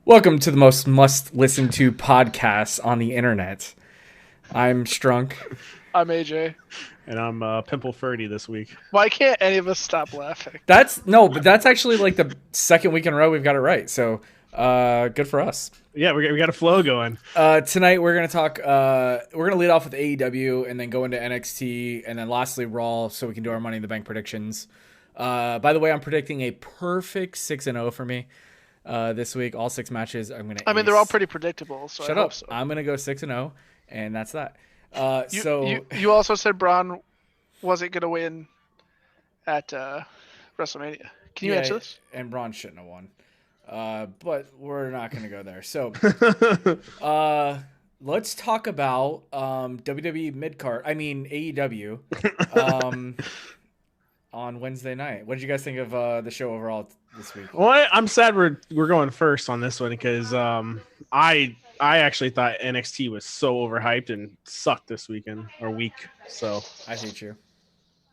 Welcome to the most must-listen-to podcast on the internet. I'm Strunk. I'm AJ. And I'm Pimple Ferdy this week. Why can't any of us stop laughing? But that's actually like the second week in a row we've got it right. So good for us. Yeah, we got a flow going. Tonight we're gonna talk. We're gonna lead off with AEW and then go into NXT and then lastly Raw, so we can do our Money in the Bank predictions. By the way, I'm predicting a perfect 6-0 for me. This week, all 6 matches. I mean, they're all pretty predictable. So Shut up. So. I'm gonna go 6-0, and that's that. You also said Braun wasn't gonna win at WrestleMania. Can you answer this? And Braun shouldn't have won. But we're not gonna go there. So, let's talk about WWE mid-card. I mean AEW. On Wednesday night. What did you guys think of the show overall this week? Well, I'm sad we're going first on this one because I actually thought NXT was so overhyped and sucked this week. So I hate you.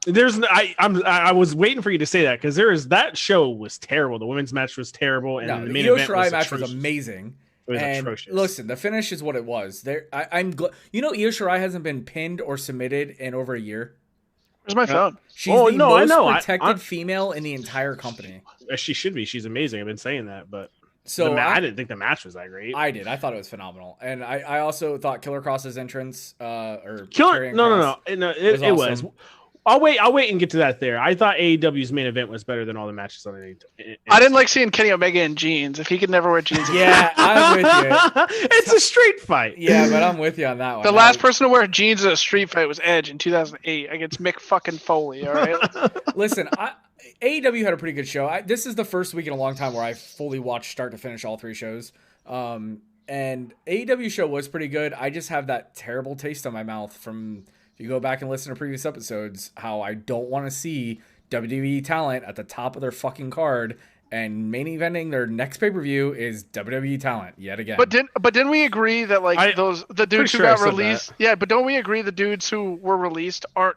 I was waiting for you to say that because that show was terrible. The women's match was terrible, and the main event was match was amazing. It was atrocious. Listen, the finish is what it was. I'm Io Shirai hasn't been pinned or submitted in over a year. Where's my phone? She's the most protected female in the entire company. She should be. She's amazing. I've been saying that, but I didn't think the match was that great. I did. I thought it was phenomenal, and I also thought Killer Cross's entrance it was. I'll wait and get to that there. I thought AEW's main event was better than all the matches on NXT. I didn't like seeing Kenny Omega in jeans. If he could never wear jeans. Yeah, I'm with you. It's a street fight. Yeah, but I'm with you on that one. The last person to wear jeans in a street fight was Edge in 2008 against Mick fucking Foley. All right. Listen, AEW had a pretty good show. This is the first week in a long time where I fully watched start to finish all 3 shows. And AEW show was pretty good. I just have that terrible taste on my mouth from. If you go back and listen to previous episodes, how I don't want to see WWE talent at the top of their fucking card, and main eventing their next pay-per-view is WWE talent yet again. But didn't we agree that the dudes who got released? Yeah, but don't we agree the dudes who were released aren't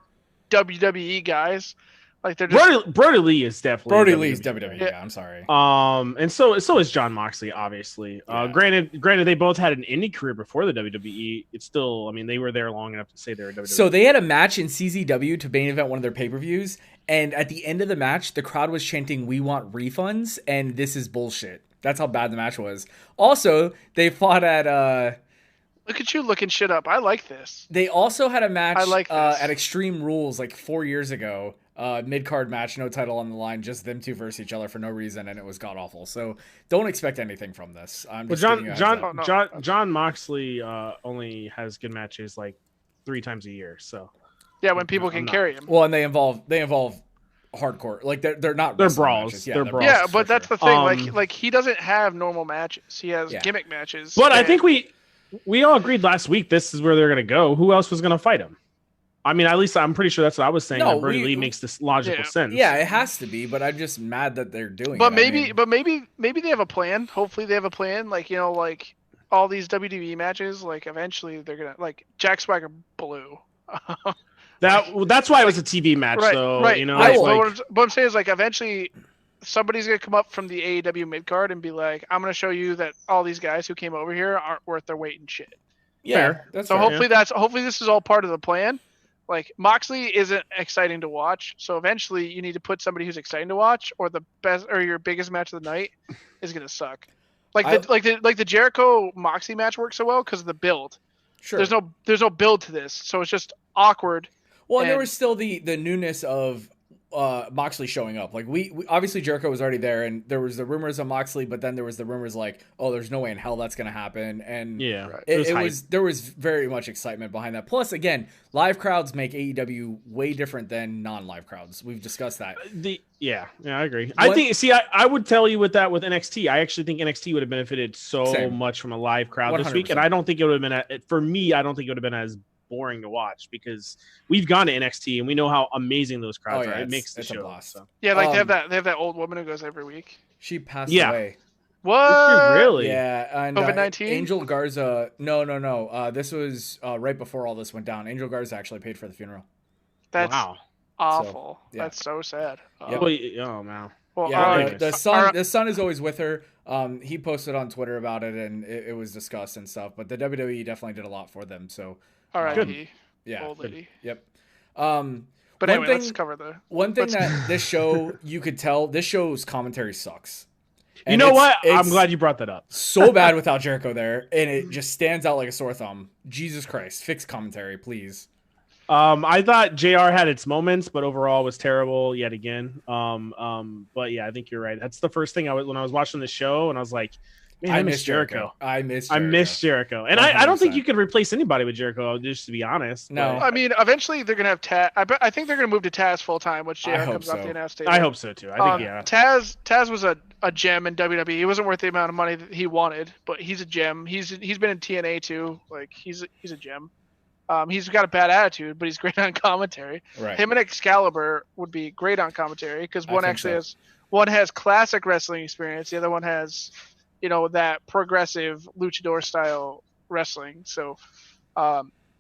WWE guys? Like they're just Brody Lee is definitely Brody Lee's WWE. Yeah, I'm sorry. And so is John Moxley, obviously. Yeah. Granted, they both had an indie career before the WWE. It's still, I mean, they were there long enough to say they were WWE. So they had a match in CZW to main event one of their pay-per-views, and at the end of the match, the crowd was chanting, "We want refunds," and this is bullshit. That's how bad the match was. Also, they fought at. Look at you looking shit up. I like this. They also had a match at Extreme Rules like 4 years ago. Mid-card match, no title on the line, just them two versus each other for no reason, and it was god-awful. So don't expect anything from this. John Moxley only has good matches like 3 times a year. So yeah, when people can carry him. Well, and they involve hardcore. Like they're not. They're brawls. Matches. Yeah, they're brawls. Yeah, but that's the thing. Like he doesn't have normal matches. He has gimmick matches. But I think we all agreed last week this is where they're gonna go. Who else was gonna fight him? I mean, at least I'm pretty sure that's what I was saying. That Brody Lee makes this logical sense. Yeah, it has to be, but I'm just mad that they're doing it. Maybe they have a plan. Hopefully they have a plan. Like, like all these WWE matches, like eventually they're gonna like Jack Swagger blew. That's why it was a TV match, right, though. Right. What I'm saying is like eventually somebody's gonna come up from the AEW mid card and be like, I'm gonna show you that all these guys who came over here aren't worth their weight in shit. Yeah. Hopefully this is all part of the plan. Like Moxley isn't exciting to watch, so eventually you need to put somebody who's exciting to watch, or the best or your biggest match of the night is gonna suck. The Jericho Moxley match works so well because of the build. Sure. There's no build to this, so it's just awkward. Well, and there was still the newness of Moxley showing up. Like we obviously Jericho was already there, and there was the rumors of Moxley, but then there was the rumors like, oh, there's no way in hell that's gonna happen. And there was very much excitement behind that. Plus, again, live crowds make AEW way different than non-live crowds. We've discussed that. I agree. I would tell you with NXT, I actually think NXT would have benefited much from a live crowd 100%. This week, and I don't think it would have been for me. I don't think it would have been as boring to watch because we've gone to NXT and we know how amazing those crowds are. It makes the show. So. Yeah, like they have that old woman who goes every week. She passed away. What? Really? Yeah. And COVID-19? Angel Garza. No. This was right before all this went down. Angel Garza actually paid for the funeral. That's awful. So, yeah. That's so sad. Oh man. Well, yeah, the son is always with her. He posted on Twitter about it, and it was discussed and stuff. But the WWE definitely did a lot for them. So, R.I.P. Yeah, old lady. Yep. But anyway, let's cover one thing that this show, you could tell this show's commentary sucks. And you know what? I'm glad you brought that up. So bad without Jericho there, and it just stands out like a sore thumb. Jesus Christ, fix commentary, please. I thought JR had its moments, but overall was terrible yet again. But yeah, I think you're right. That's the first thing when I was watching the show, and I was like, man, I miss Jericho. I miss Jericho. And I don't think you could replace anybody with Jericho, just to be honest. No. I mean, eventually they're going to have Taz. I think they're going to move to Taz full time, which JR comes off the announce table. I hope so, too. I think, yeah. Taz was a gem in WWE. He wasn't worth the amount of money that he wanted, but he's a gem. He's been in TNA, too. Like, he's a gem. He's got a bad attitude, but he's great on commentary. Right. Him and Excalibur would be great on commentary because one has classic wrestling experience. The other one has, that progressive luchador style wrestling. So,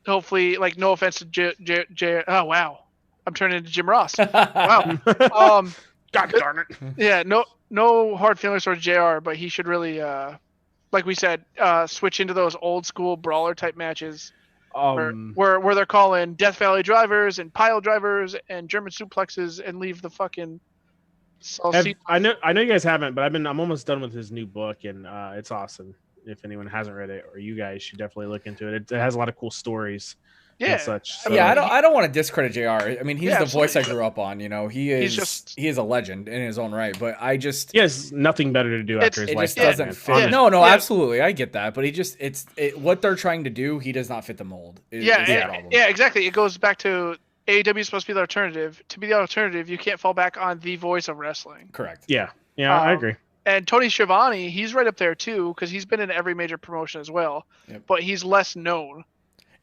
hopefully, like, no offense to oh wow, I'm turning into Jim Ross. Wow. God darn it. Yeah. No hard feelings towards JR, but he should really, like we said, switch into those old school brawler type matches. Where they're calling Death Valley drivers and pile drivers and German suplexes and leave the fucking. I know you guys haven't, but I'm almost done with his new book, and it's awesome. If anyone hasn't read it, or you guys should definitely look into it. It has a lot of cool stories. Yeah, and such. So. Yeah, I don't want to discredit JR. I mean, he's the voice I grew up on. He is a legend in his own right. But he has nothing better to do after his life. It just doesn't fit. No, absolutely, I get that. But what they're trying to do. He does not fit the mold. Yeah, exactly. It goes back to AEW is supposed to be the alternative. To be the alternative, you can't fall back on the voice of wrestling. Correct. Yeah, I agree. And Tony Schiavone, he's right up there too because he's been in every major promotion as well. Yep. But he's less known.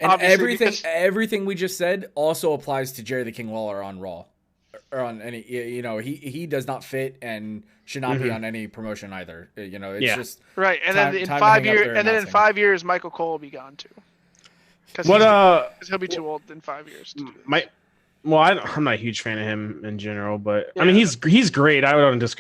And everything we just said also applies to Jerry the King Lawler on Raw, or on any. He does not fit and should not be on any promotion either. It's just right. And then in 5 years, Michael Cole will be gone too. Because he'll be too old in 5 years. I'm not a huge fan of him in general, but I mean he's great. I don't just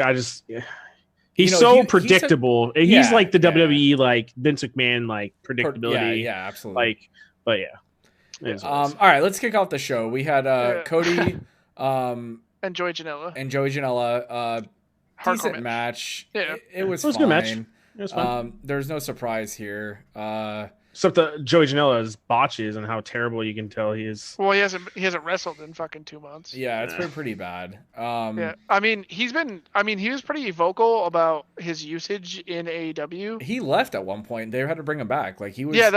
he's so predictable. He's like the WWE like Vince McMahon like predictability. Yeah, absolutely. But yeah. All right, let's kick off the show. We had Cody and Joey Janela. Decent match. Yeah, it was fine. A good match. It was fun. There's no surprise here. Except the Joey Janela's botches and how terrible you can tell he is. Well, he hasn't wrestled in fucking 2 months. Yeah, it's been pretty bad. I mean, he was pretty vocal about his usage in AEW. He left at one point. They had to bring him back. Like he was. That's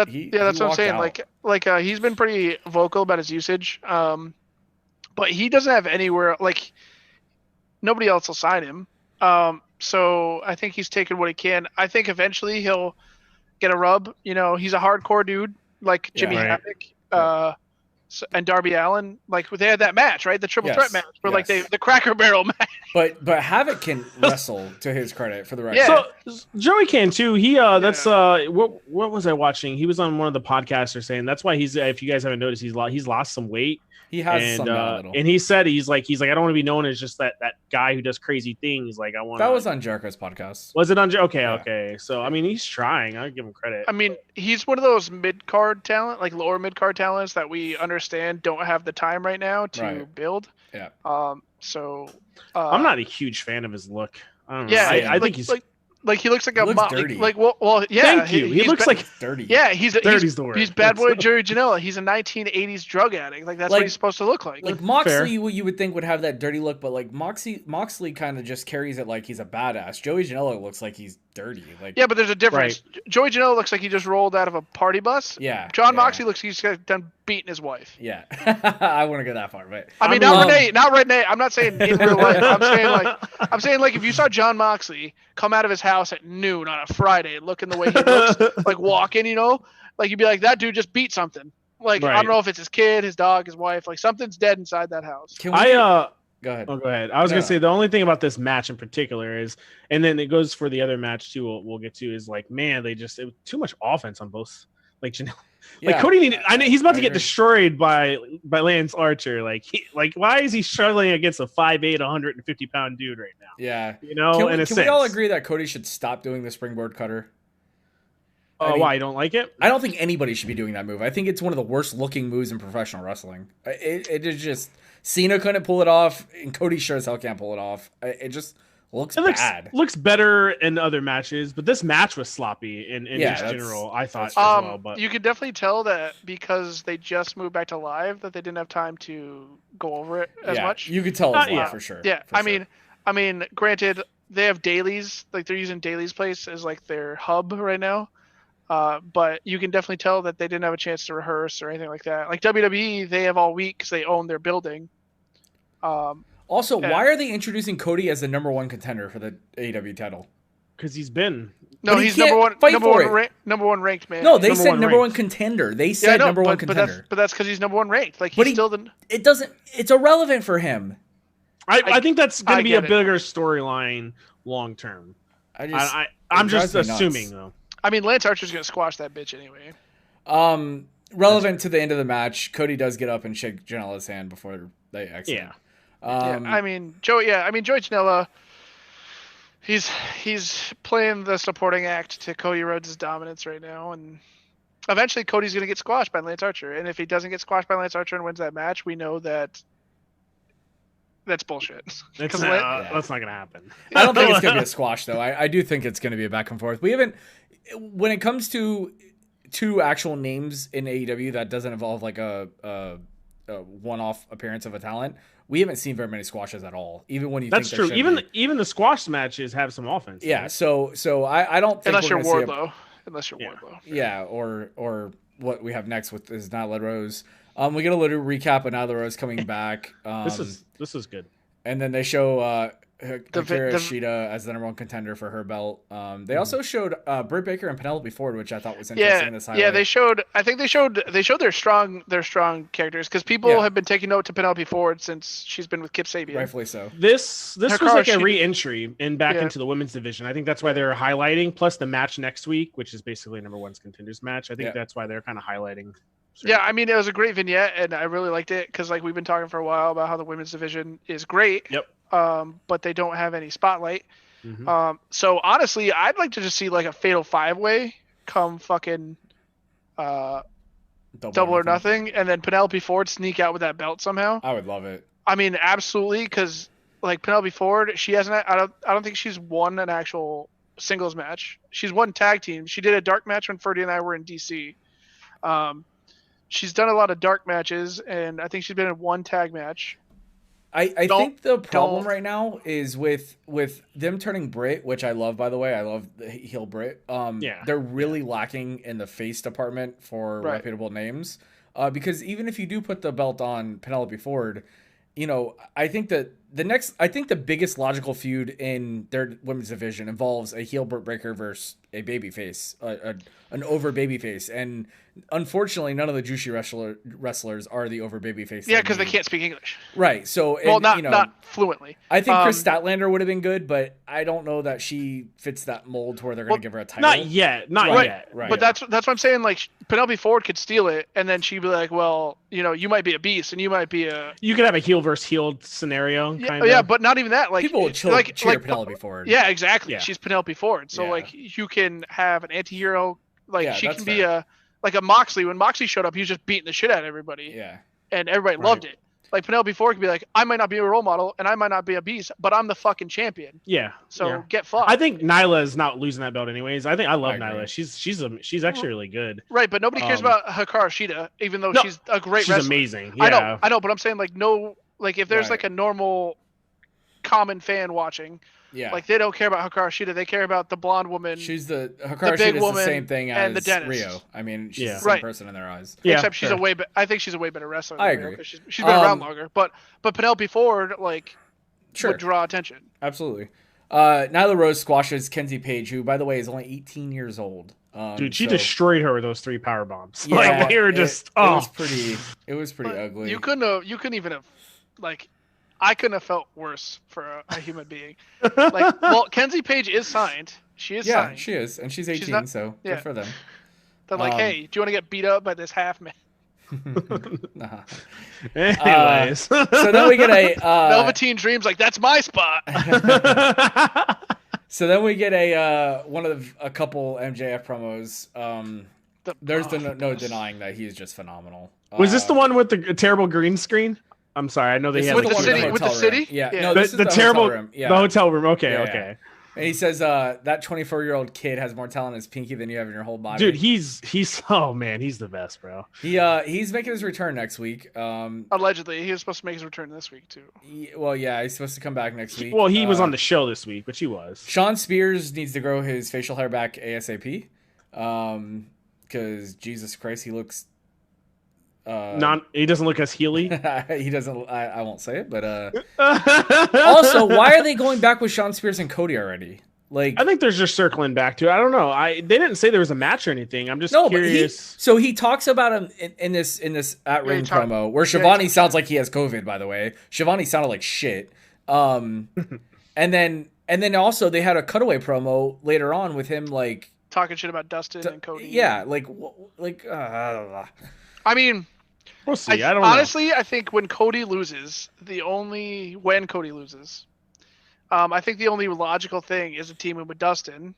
what I'm saying. Out. He's been pretty vocal about his usage. But he doesn't have anywhere. Like nobody else will sign him. So I think he's taking what he can. I think eventually he'll get a rub. He's a hardcore dude like Jimmy Havoc and Darby Allin. Like they had that match, right? The triple threat match where like the Cracker Barrel match. But Havoc can wrestle to his credit for the record. Yeah. So Joey can too. He what was I watching? He was on one of the podcasters saying that's why he's if you guys haven't noticed he's lost some weight. He has some little. And he said he's like I don't want to be known as just that guy who does crazy things. Like I want. That was on Jericho's podcast. Was it on? Okay. So I mean, he's trying. I give him credit. I mean, he's one of those mid-card talent, like lower mid-card talents that we understand don't have the time right now to build. Yeah. So I'm not a huge fan of his look. I don't know. Yeah, I think he's like he looks like dirty. Yeah. Thank you. He looks like dirty. Yeah, he's the word. He's bad boy Joey Janela. He's a 1980s drug addict. Like that's what he's supposed to look like. Like Moxley, you would think would have that dirty look, but like Moxley kind of just carries it like he's a badass. Joey Janela looks like he's dirty. Like but there's a difference. Right. Joey Janela looks like he just rolled out of a party bus. Yeah. John Moxley looks like he's done beating his wife. Yeah. I wouldn't go that far, but I mean, not Renee. I'm not saying in real life. I'm saying like if you saw John Moxley come out of his house at noon on a Friday, looking the way he looks, like walking, like you'd be like, that dude just beat something. Like I don't know if it's his kid, his dog, his wife. Like something's dead inside that house. Go ahead. Oh, go ahead. I was gonna say the only thing about this match in particular is, and then it goes for the other match too. We'll get to is like, man, too much offense on both like Janela. Yeah, like Cody I know he's about to get agree. destroyed by Lance Archer. Like why is he struggling against a 5'8", 150-pound dude right now? Yeah, can we all agree that Cody should stop doing the springboard cutter? Why you don't like it? I don't think anybody should be doing that move. I think it's one of the worst looking moves in professional wrestling. It is just Cena couldn't pull it off, and Cody sure as hell can't pull it off. It just looks bad. Looks better in other matches, but this match was sloppy in general. I thought as well. But you could definitely tell that because they just moved back to live that they didn't have time to go over it as much. You could tell as well, for sure. Yeah, for sure. I mean, granted, they have dailies, like they're using Daly's place as like their hub right now. But you can definitely tell that they didn't have a chance to rehearse or anything like that. Like WWE, they have all week because they own their building. Also, why are they introducing Cody as the number one contender for the AEW title? Because he's been. No, he's number one ranked man. No, they said number one contender. They said number one contender. But that's because he's number one ranked. Like he's still the. It doesn't. It's irrelevant for him. I think that's going to be a bigger storyline long term. I'm just assuming though. I mean, Lance Archer's going to squash that bitch anyway. Relevant to the end of the match, Cody does get up and shake Janela's hand before they exit. Yeah. I mean, Joey Janela, he's playing the supporting act to Cody Rhodes' dominance right now, and eventually Cody's going to get squashed by Lance Archer. And if he doesn't get squashed by Lance Archer and wins that match, we know that that's bullshit. That's not going to happen. I don't think it's going to be a squash, though. I do think it's going to be a back and forth. We haven't, when it comes to two actual names in AEW that doesn't involve like a one-off appearance of a talent, we haven't seen very many squashes at all. Even when you that's think true. Even the squash matches have some offense. Yeah. Right? So I don't think unless you're Wardlow. Yeah. Or what we have next with is Nyla Rose. We get a little recap of Nyla Rose coming back. This is good. And then they show Hikaru Shida as the number one contender for her belt. They also showed Britt Baker and Penelope Ford, which I thought was interesting. They showed. I think they showed their strong characters because people have been taking note to Penelope Ford since she's been with Kip Sabian. Rightfully so. This was like a re-entry back into the women's division. I think that's why they're highlighting. Plus the match next week, which is basically number one's contenders match. I think that's why they're kind of highlighting. Yeah, I mean, it was a great vignette, and I really liked it because, like, we've been talking for a while about how the women's division is great. Yep. But they don't have any spotlight. Mm-hmm. So honestly, I'd like to just see like a fatal 5-way come fucking double or nothing, and then Penelope Ford sneak out with that belt somehow. I would love it. I mean, absolutely, because like Penelope Ford, she hasn't. I don't think she's won an actual singles match. She's won tag team. She did a dark match when Ferdy and I were in DC. She's done a lot of dark matches, and I think she's been in one tag match. I think the problem right now is with them turning Brit, which I love, by the way. I love the heel Brit. They're really lacking in the face department for reputable names. Because even if you do put the belt on Penelope Ford, you know, I think that the biggest logical feud in their women's division involves a heel Britt Baker versus a babyface, an over babyface, and unfortunately, none of the Juicy wrestlers are the over babyface. Yeah, because they can't speak English. Right. So, not fluently. I think Chris Statlander would have been good, but I don't know that she fits that mold to where they're going to give her a title. Not yet. Right. But that's what I'm saying. Like Penelope Ford could steal it, and then she'd be like, "Well, you know, you might be a beast, and you might be a." You could have a heel versus heel scenario. Yeah, but not even that. Like people would cheer Penelope Ford. Yeah, exactly. Yeah. She's Penelope Ford, so like you can have an anti-hero. Like she can be a Moxley. When Moxley showed up, he was just beating the shit out of everybody. Yeah. And everybody loved it. Like Penelope Ford could be like, I might not be a role model and I might not be a beast, but I'm the fucking champion. Yeah. So get fucked. I think Nyla is not losing that belt anyways. I love Nyla. She's actually really good. Right, but nobody cares about Hikaru Shida, even though she's a great wrestler. She's amazing. Yeah. I know, but I'm saying if there's like a normal common fan watching. Yeah. Like they don't care about Hikaru Shida. They care about the blonde woman. Hikaru Shida is the same thing as the dentist. Rio. I mean, she's the same person in their eyes. Yeah. Except she's I think she's a way better wrestler than I agree. Rio, she's been around longer. But Penelope Ford would draw attention. Absolutely. Nyla Rose squashes Kenzie Page, who by the way is only 18 years old. Dude, she destroyed her with those 3 power bombs. Yeah, like they were just it was pretty ugly. You couldn't even have I couldn't have felt worse for a human being. Kenzie Page is signed. She is signed. Yeah, she is, and she's 18, so good for them. They're like, hey, do you want to get beat up by this half man? Nah. Anyways, so then we get a Velveteen Dream's like, that's my spot. So then we get a couple MJF promos. There's no denying that he's just phenomenal. Was this the one with the terrible green screen? I'm sorry, I know they had with the city. Yeah, yeah. No, this is the terrible hotel room. Yeah. The hotel room. Okay, Yeah, okay. Yeah. And he says that 24-year-old kid has more talent in his pinky than you have in your whole body. Dude, he's oh man, he's the best, bro. He's making his return next week. Allegedly, he was supposed to make his return this week too. He's supposed to come back next week. Well, he was on the show this week, but he was. Sean Spears needs to grow his facial hair back ASAP. Because Jesus Christ, he looks. He doesn't look as heely. He doesn't. I won't say it, but also, why are they going back with Sean Spears and Cody already? Like, I think they're just circling back to it. I don't know. They didn't say there was a match or anything. I'm just curious. So he talks about him in this at ring promo where Shivani sounds like he has COVID. By the way, Shivani sounded like shit. And then also they had a cutaway promo later on with him like talking shit about Dustin and Cody. Yeah, I mean, we'll see. I don't honestly, know. I think when Cody loses, I think the only logical thing is a team with Dustin.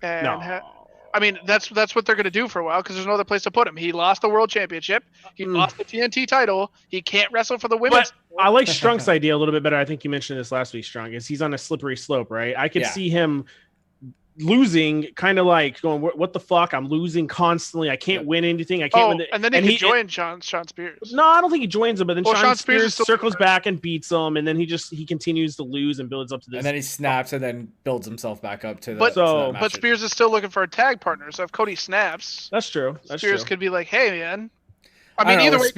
And I mean, that's what they're going to do for a while because there's no other place to put him. He lost the world championship. He lost the TNT title. He can't wrestle for the women's. But I like Strunk's idea a little bit better. I think you mentioned this last week, Strunk, is he's on a slippery slope, right? I could see him losing, kind of like going, what the fuck? I'm losing constantly. I can't win anything. I can't win. And then he joined Sean Spears. No, I don't think he joins him, but then Sean Spears circles back and beats him, and then he continues to lose and builds up to this. And then he snaps and then builds himself back up to that. But Spears is still looking for a tag partner. So if Cody snaps, that's true. Spears could be like, hey man. I mean, either way,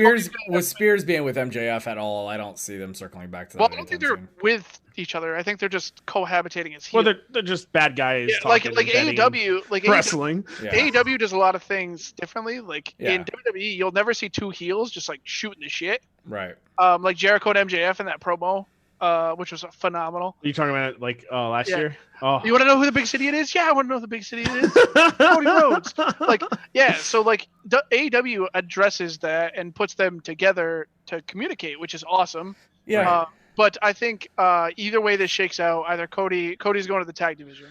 Spears being with MJF at all, I don't see them circling back to that. Well, I don't think they're with each other. I think they're just cohabitating as heels. Well, they're just bad guys. Yeah, like AEW, like wrestling. AEW does a lot of things differently. Like in WWE, you'll never see two heels just like shooting the shit. Right. Like Jericho and MJF in that promo, which was phenomenal. Are you talking about it like last year? Oh. You want to know who the big city it is? Yeah, I want to know who the big city it is. Cody Rhodes. So like AEW addresses that and puts them together to communicate, which is awesome. Yeah. But I think either way this shakes out, either Cody's going to the tag division.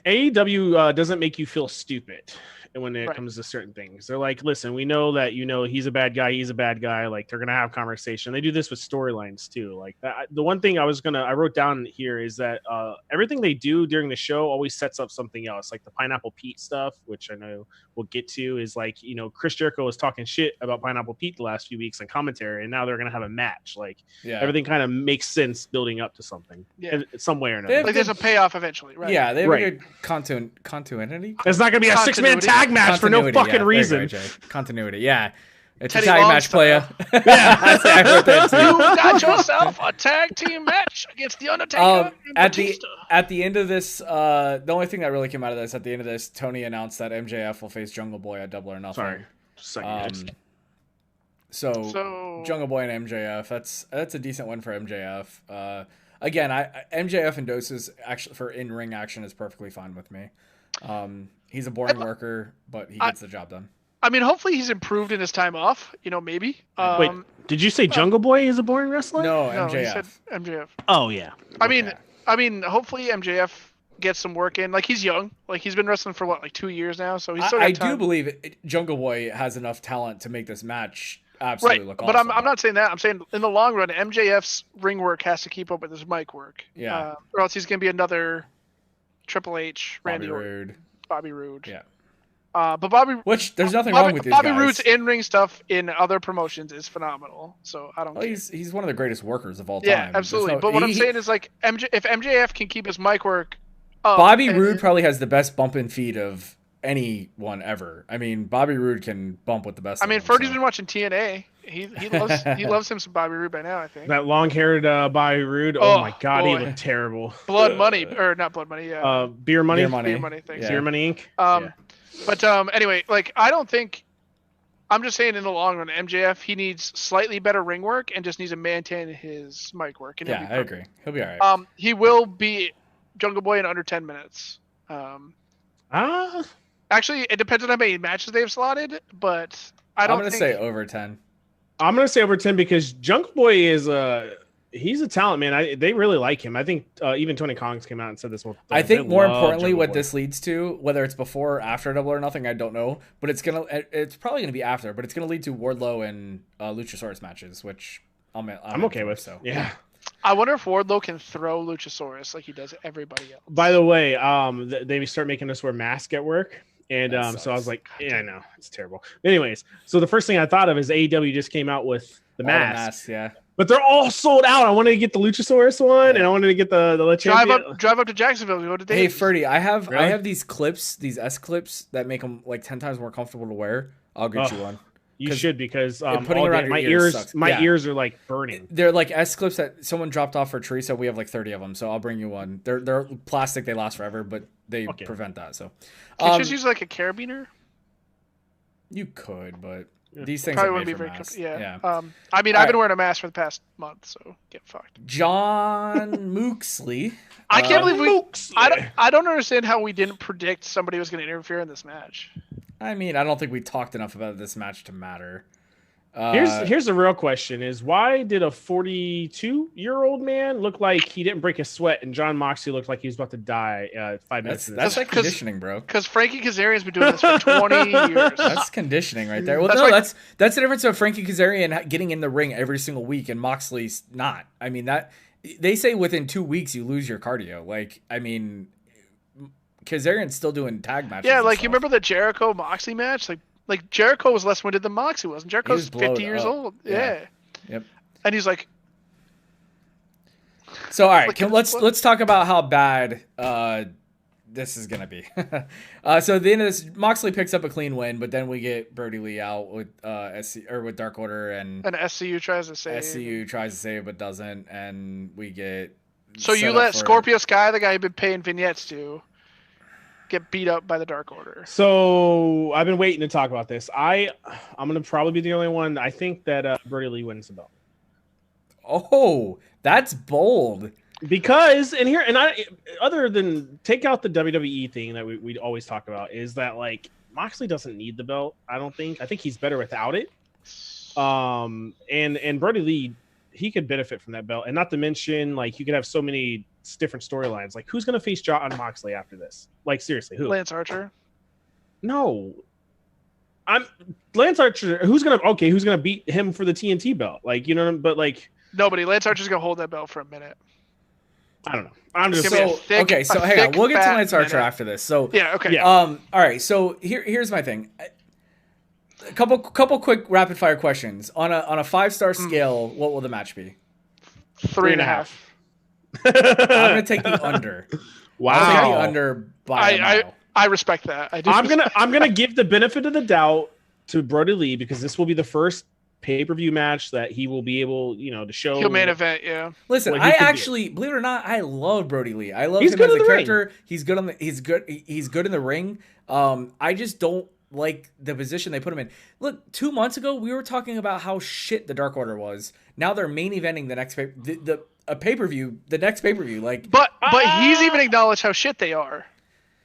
AEW doesn't make you feel stupid when it comes to certain things. They're like, listen, we know that, he's a bad guy. He's a bad guy. Like, they're going to have conversation. They do this with storylines too. Like the one thing I wrote down here is that everything they do during the show always sets up something else. Like the Pineapple Pete stuff, which I know we'll get to, is like, Chris Jericho was talking shit about Pineapple Pete the last few weeks in commentary, and now they're going to have a match. Like everything kind of makes sense building up to something in some way or another. Like there's a payoff eventually, right? Yeah, they have a good continuity. It's not going to be a 6-man tag match for no fucking reason. Continuity, yeah. It's a tag match, player. You got yourself a tag team match against the Undertaker. At the end of this, the only thing that really came out of this, at the end of this, Tony announced that MJF will face Jungle Boy at Double or Nothing. Sorry. So Jungle Boy and MJF, that's a decent win for MJF. Again, MJF endorses actually for in-ring action is perfectly fine with me. He's a boring worker, but he gets the job done. I mean, hopefully he's improved in his time off. Maybe. Wait, did you say Jungle Boy is a boring wrestler? No, MJF. He said MJF. Oh yeah. I mean, hopefully MJF gets some work in. Like he's young. Like he's been wrestling for 2 years now, so he's still got time. I do believe Jungle Boy has enough talent to make this match absolutely look awesome. But I'm not saying that. I'm saying in the long run, MJF's ring work has to keep up with his mic work. Yeah. Or else he's gonna be another Triple H, Bobby Roode. Yeah. But Bobby, which there's nothing wrong with these Bobby guys. Roode's in-ring stuff in other promotions is phenomenal. So I don't care. He's one of the greatest workers of all time. Yeah, absolutely. But what I'm saying is like if MJF can keep his mic work up, Bobby Roode probably has the best bump and feed of anyone ever. I mean, Bobby Roode can bump with the best. I mean, Ferdy's been watching TNA. He loves him some Bobby Roode by now, I think. That long-haired Bobby Roode. Oh my God, he looked terrible. Blood Money, or not Blood Money. Yeah. Beer Money. Beer Money. Thanks. Yeah. Beer Money Inc. But anyway, like I don't think. I'm just saying in the long run, MJF he needs slightly better ring work and just needs to maintain his mic work. And I agree. He'll be all right. He will be Jungle Boy in under 10 minutes. Actually, it depends on how many matches they've slotted, but I'm going to say over 10. I'm going to say over 10 because Jungle Boy is he's a talent, man. They really like him. I think even Tony Kong's came out and said this one. I think more importantly, what this leads to, whether it's before or after Double or Nothing, I don't know, but it's probably gonna be after. But it's gonna lead to Wardlow and Luchasaurus matches, which I'm okay with. So yeah. I wonder if Wardlow can throw Luchasaurus like he does everybody else. By the way, they start making us wear masks at work. And so I was like, yeah, I know. It's terrible. Anyways, so the first thing I thought of is AEW just came out with the masks. Yeah. But they're all sold out. I wanted to get the Luchasaurus one, and I wanted to get the drive up to Jacksonville. Go to Davies. Hey, Ferdy, I have these clips, these S clips that make them like 10 times more comfortable to wear. I'll get you one. You should because putting around my ears are like burning. They're like S clips that someone dropped off for Teresa. We have like 30 of them, so I'll bring you one. They're plastic. They last forever, but they prevent that. So can you just use like a carabiner? You could, but these things probably are wouldn't made be for very masks. Yeah. I mean, I've been wearing a mask for the past month, so get fucked. John Moxley. I can't believe I don't understand how we didn't predict somebody was going to interfere in this match. I mean, I don't think we talked enough about this match to matter. Here's the real question: is why did a 42-year-old man look like he didn't break a sweat, and John Moxley looked like he was about to die 5 minutes? That's like conditioning, bro. Because Frankie Kazarian's been doing this for 20 years. That's conditioning right there. Well, that's the difference of Frankie Kazarian getting in the ring every single week and Moxley's not. I mean, that they say within 2 weeks you lose your cardio. Like, I mean, Kazarian's still doing tag matches. Yeah, like you remember the Jericho Moxley match? Like Jericho was less winded than Moxley was. And Jericho's 50 years old. Yeah. Yep. And he's like. So all right, let's talk about how bad this is gonna be. So at the end of this, Moxley picks up a clean win, but then we get Brody Lee out with with Dark Order and SCU tries to save. SCU tries to save but doesn't, and we get. So you let Scorpio Sky, the guy you've been paying vignettes to, get beat up by the Dark Order. So I've been waiting to talk about this. I'm gonna probably be the only one. I think that Brody Lee wins the belt. Oh, that's bold. Because other than take out the WWE thing that we always talk about, is that like Moxley doesn't need the belt. I think he's better without it. And Brody Lee, he could benefit from that belt, and not to mention like you could have so many different storylines. Like, who's gonna face John Moxley after this? Like, seriously, who? Lance Archer. No, Lance Archer. Who's gonna beat him for the TNT belt? Like, you know, but like nobody. Lance Archer's gonna hold that belt for a minute. I don't know. I'm just hang on. We'll get to Lance Archer after this. So yeah, okay. Yeah. All right. So here's my thing. A couple quick rapid fire questions on a 5-star scale. What will the match be? 3.5. I'm gonna take the under. Wow. I'll take the under by a mile. I respect that. I do. I'm gonna give the benefit of the doubt to Brody Lee because this will be the first pay-per-view match that he will be able, to show. He'll main event, yeah. Listen, I actually, believe it or not, I love Brody Lee. I love him as a character. Ring. He's good he's good in the ring. I just don't like the position they put him in. Look, 2 months ago we were talking about how shit the Dark Order was. Now they're main eventing the next pay-per-view, the next pay-per-view. Like, but he's even acknowledged how shit they are.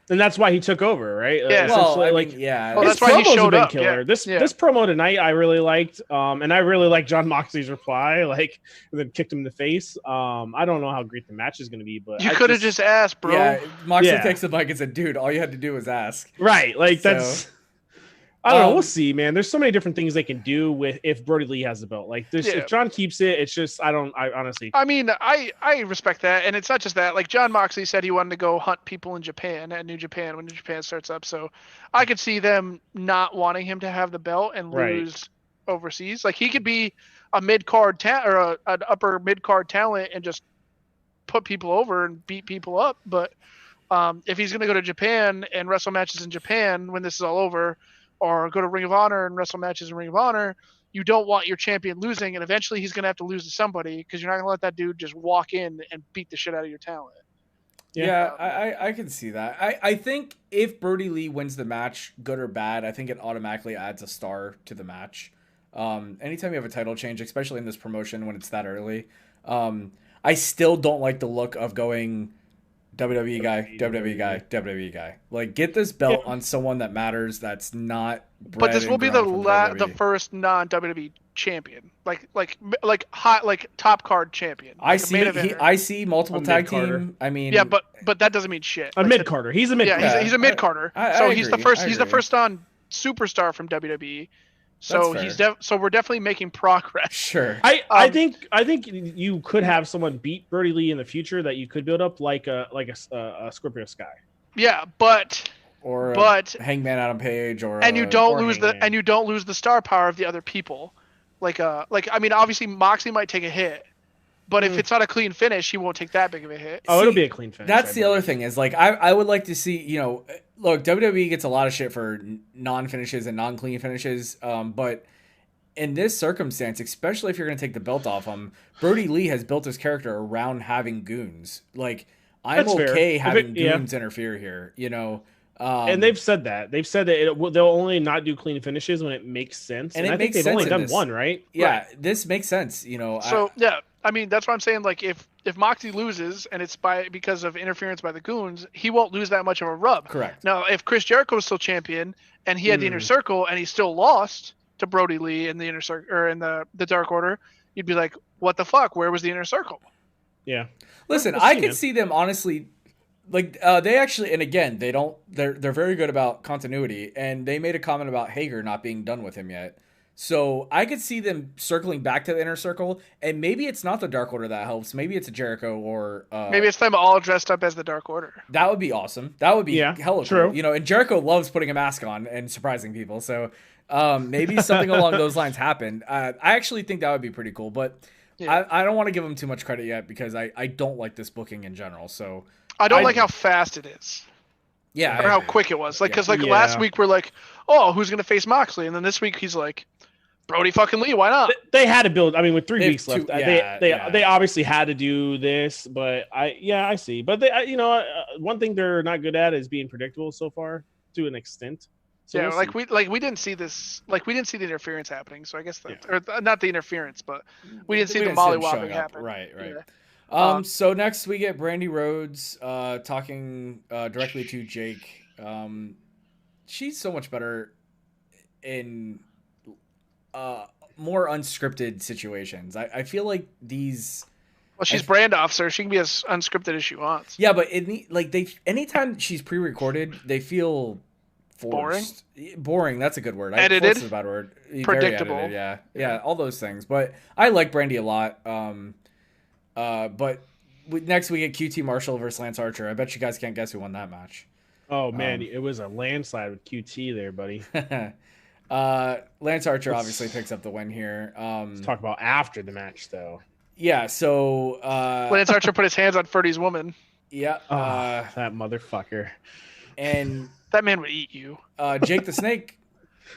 And that's why he took over, right? Yeah. That's why he showed up. Killer. This promo tonight I really liked, and I really liked John Moxley's reply, like, and then kicked him in the face. I don't know how great the match is going to be, but you could have just asked, bro. Yeah, Moxley takes the mic and said, "Dude, all you had to do was ask." Right, like that's. I don't know. We'll see, man. There's so many different things they can do with if Brody Lee has the belt. Like, if John keeps it, it's just I honestly. I mean, I respect that, and it's not just that. Like, John Moxley said he wanted to go hunt people in Japan at New Japan when New Japan starts up. So I could see them not wanting him to have the belt and lose overseas. Like, he could be a mid-card or an upper mid-card talent and just put people over and beat people up. But if he's going to go to Japan and wrestle matches in Japan when this is all over, or go to Ring of Honor and wrestle matches in Ring of Honor, you don't want your champion losing, and eventually he's going to have to lose to somebody because you're not going to let that dude just walk in and beat the shit out of your talent. Yeah, I can see that. I think if Brody Lee wins the match, good or bad, I think it automatically adds a star to the match. Anytime you have a title change, especially in this promotion when it's that early, I still don't like the look of going WWE guy, WWE guy, WWE guy. Like, get this belt on someone that matters. That's not. But this will be the first non-WWE champion, like hot, like top card champion. I see multiple tag team. I mean, yeah, but that doesn't mean shit. A mid carder. He's a mid. Yeah, he's a mid carder. So he's the first. He's the first non superstar from WWE. So so we're definitely making progress. Sure. I think you could have someone beat Brody Lee in the future that you could build up like a Scorpio Sky. Yeah, but Hangman Adam Page you don't lose the star power of the other people. I mean, obviously Moxley might take a hit, but if it's not a clean finish, he won't take that big of a hit. It'll be a clean finish. That's the other thing is, like, I would like to see, look, WWE gets a lot of shit for non-finishes and non-clean finishes, but in this circumstance, especially if you're going to take the belt off him, Brody Lee has built his character around having goons. Like, I'm That's okay having goons interfere here, and they've said that. They've said that they'll only not do clean finishes when it makes sense. And I think they've only done one, right? Yeah, this makes sense, So, I mean, that's what I'm saying. Like, if Moxley loses and it's because of interference by the goons, he won't lose that much of a rub. Correct. Now, if Chris Jericho is still champion and he had the Inner Circle and he still lost to Brody Lee in the Inner Circle or in the Dark Order, you'd be like, "What the fuck? Where was the Inner Circle?" Yeah. Listen, I could see them honestly. Like they actually, and again, they're very good about continuity, and they made a comment about Hager not being done with him yet. So I could see them circling back to the Inner Circle, and maybe it's not the Dark Order that helps. Maybe it's a Jericho or maybe it's them all dressed up as the Dark Order. That would be awesome. That would be hella true. Cool. And Jericho loves putting a mask on and surprising people. So maybe something along those lines happened. I actually think that would be pretty cool, but I don't want to give them too much credit yet because I don't like this booking in general. So I don't like how fast it is. Yeah. Or how quick it was. Like, because last week we're like, oh, who's going to face Moxley? And then this week he's like, Brody fucking Lee, why not? They had to build. I mean, with 3 weeks left, they obviously had to do this. But I see. But one thing they're not good at is being predictable so far to an extent. So we didn't see this. Like, we didn't see the interference happening. So I guess or not the interference, but we didn't see the mollywopping happen. Right. Yeah. So next we get Brandy Rhodes talking directly to Jake. She's so much better in more unscripted situations. I feel like these. Well, she's brand officer. She can be as unscripted as she wants. Yeah, but anytime she's pre-recorded, they feel forced. Boring. That's a good word. Edited. Forced is a bad word. Predictable. Very edited, yeah, all those things. But I like Brandy a lot. But next we get QT Marshall versus Lance Archer. I bet you guys can't guess who won that match. Oh man, it was a landslide with QT there, buddy. Lance Archer obviously picks up the win here. Let's talk about after the match, though. Yeah, so Lance Archer put his hands on Ferdy's woman. Yeah, that motherfucker. And that man would eat you. Jake the Snake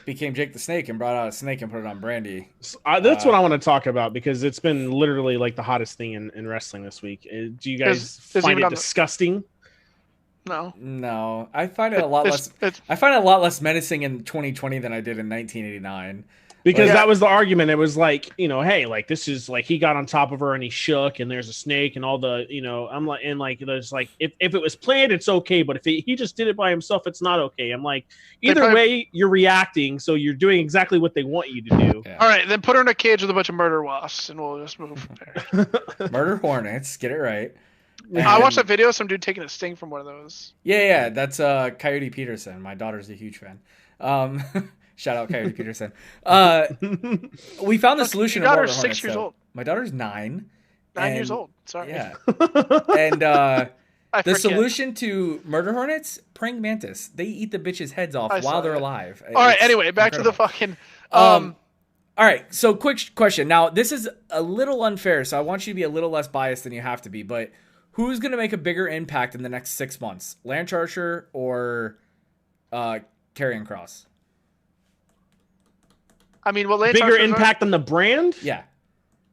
became Jake the Snake and brought out a snake and put it on Brandy. That's what I want to talk about because it's been literally like the hottest thing in wrestling this week. Do you guys find it disgusting? No. I find it a lot less. I find it a lot less menacing in 2020 than I did in 1989. Because that was the argument. It was like, hey, like this is like he got on top of her and he shook and there's a snake and all the, I'm like, and like there's like if it was planned, it's okay, but if he just did it by himself, it's not okay. I'm like, either way, you're reacting, so you're doing exactly what they want you to do. Yeah. All right, then put her in a cage with a bunch of murder wasps and we'll just move from there. Murder hornets, get it right. And I watched a video of some dude taking a sting from one of those. Yeah, that's Coyote Peterson. My daughter's a huge fan. Shout out Coyote Peterson. We found the solution. Your daughter's 6 years old. My daughter's 9. 9 years old. Sorry. Yeah. And the solution to murder hornets, praying mantis. They eat the bitches' heads off while they're alive. All right. Anyway, back to the fucking. All right. So quick question. Now this is a little unfair, so I want you to be a little less biased than you have to be. But who's going to make a bigger impact in the next 6 months, Lance Archer or Karrion Kross? I mean, Lance bigger impact on the brand? Yeah.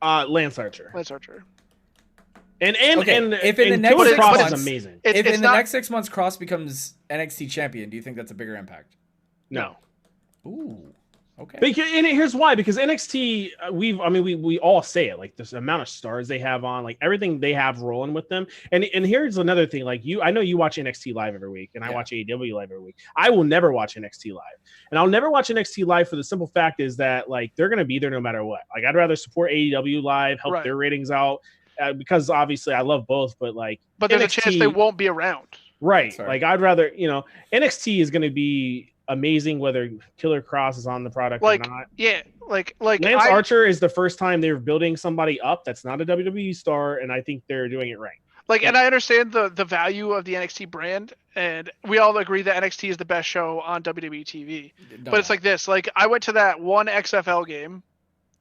Lance Archer. And if in the next 6 months, is amazing. If in the next 6 months Kross becomes NXT champion, do you think that's a bigger impact? No. Ooh. Okay. And here's why, because NXT, we all say it, like this amount of stars they have on, like everything they have rolling with them. And here's another thing, like I know you watch NXT live every week, and I watch AEW live every week. I will never watch NXT live, and I'll never watch NXT live for the simple fact is that like they're gonna be there no matter what. Like I'd rather support AEW live, help their ratings out, because obviously I love both, but there's NXT, a chance they won't be around. Right. Sorry. Like I'd rather, NXT is gonna be amazing whether Killer Cross is on the product or not. Yeah, like Lance Archer is the first time they're building somebody up that's not a WWE star, and I think they're doing it right. And I understand the value of the NXT brand, and we all agree that NXT is the best show on WWE TV. No. But it's like this: like I went to that one XFL game,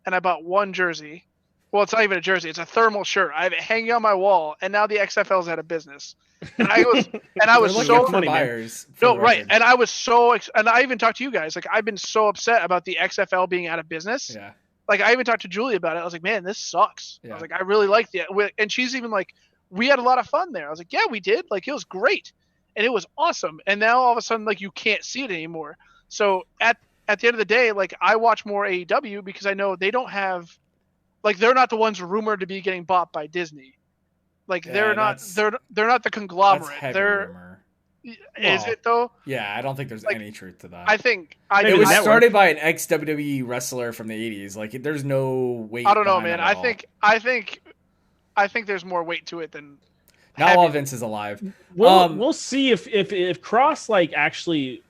and I bought one jersey. Well, it's not even a jersey; it's a thermal shirt. I have it hanging on my wall, and now the XFL's out of business. And I was so funny buyers. No, right. And I was and I even talked to you guys. Like I've been so upset about the XFL being out of business. Yeah. Like I even talked to Julie about it. I was like, man, this sucks. Yeah. I was like, I really liked it. And she's even like, we had a lot of fun there. I was like, yeah, we did. Like it was great, and it was awesome. And now all of a sudden, like you can't see it anymore. So at the end of the day, like I watch more AEW because I know they don't have, like they're not the ones rumored to be getting bought by Disney. Like they're not the conglomerate. Rumor. Is it though? Yeah, I don't think there's any truth to that. I think it was started by an ex WWE wrestler from the 80s. Like there's no weight. I don't know, man. I think there's more weight to it than now. While Vince is alive, we'll see if Cross like actually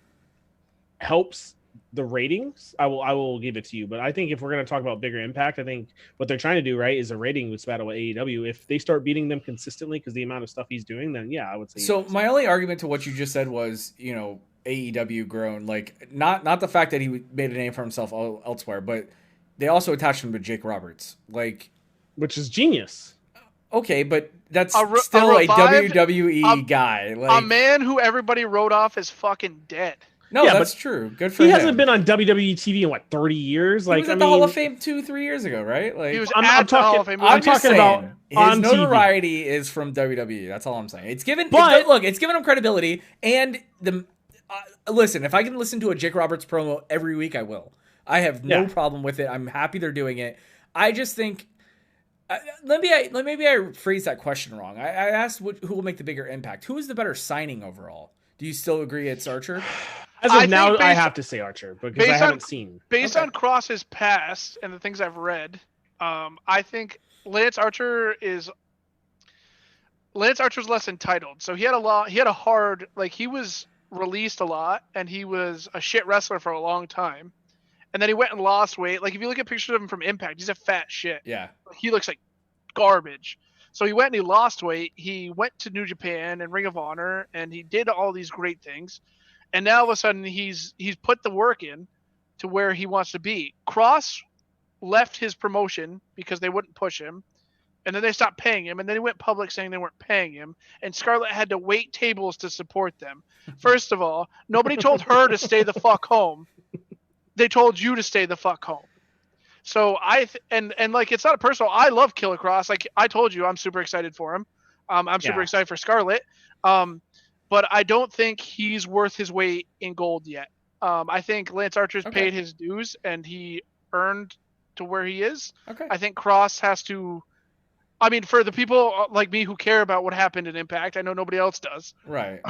helps the ratings. I will give it to you, but I think if we're going to talk about bigger impact, I think what they're trying to do right is a ratings battle with AEW. If they start beating them consistently because the amount of stuff he's doing, then yeah, I would say. So my only argument to what you just said was, AEW grown, like not the fact that he made a name for himself elsewhere, but they also attached him to Jake Roberts, like, which is genius. Okay, but that's still a WWE guy, like a man who everybody wrote off as fucking dead. No, that's true. Good for him. He hasn't been on WWE TV in 30 years. Like he was at the Hall of Fame 2-3 years ago, right? Like he was I'm talking about his notoriety is from WWE. That's all I'm saying. It's given him credibility, and listen. If I can listen to a Jake Roberts promo every week, I will. I have no problem with it. I'm happy they're doing it. I just think. Maybe I phrased that question wrong. I asked who will make the bigger impact. Who is the better signing overall? Do you still agree it's Archer? As of now, I have to say Archer because I haven't seen. Based on Cross's past and the things I've read, I think Lance Archer's less entitled. So he had he was released a lot, and he was a shit wrestler for a long time. And then he went and lost weight. Like if you look at pictures of him from Impact, he's a fat shit. Yeah. He looks like garbage. So he went and he lost weight. He went to New Japan and Ring of Honor, and he did all these great things. And now all of a sudden he's put the work in to where he wants to be. Cross left his promotion because they wouldn't push him. And then they stopped paying him. And then he went public saying they weren't paying him. And Scarlett had to wait tables to support them. First of all, nobody told her to stay the fuck home. They told you to stay the fuck home. So and like it's not a personal. I love Killer Cross. Like I told you, I'm super excited for him. I'm super excited for Scarlett. But I don't think he's worth his weight in gold yet. I think Lance Archer's paid his dues and he earned to where he is. Okay. I think Cross has to. I mean, for the people like me who care about what happened in Impact, I know nobody else does. Right.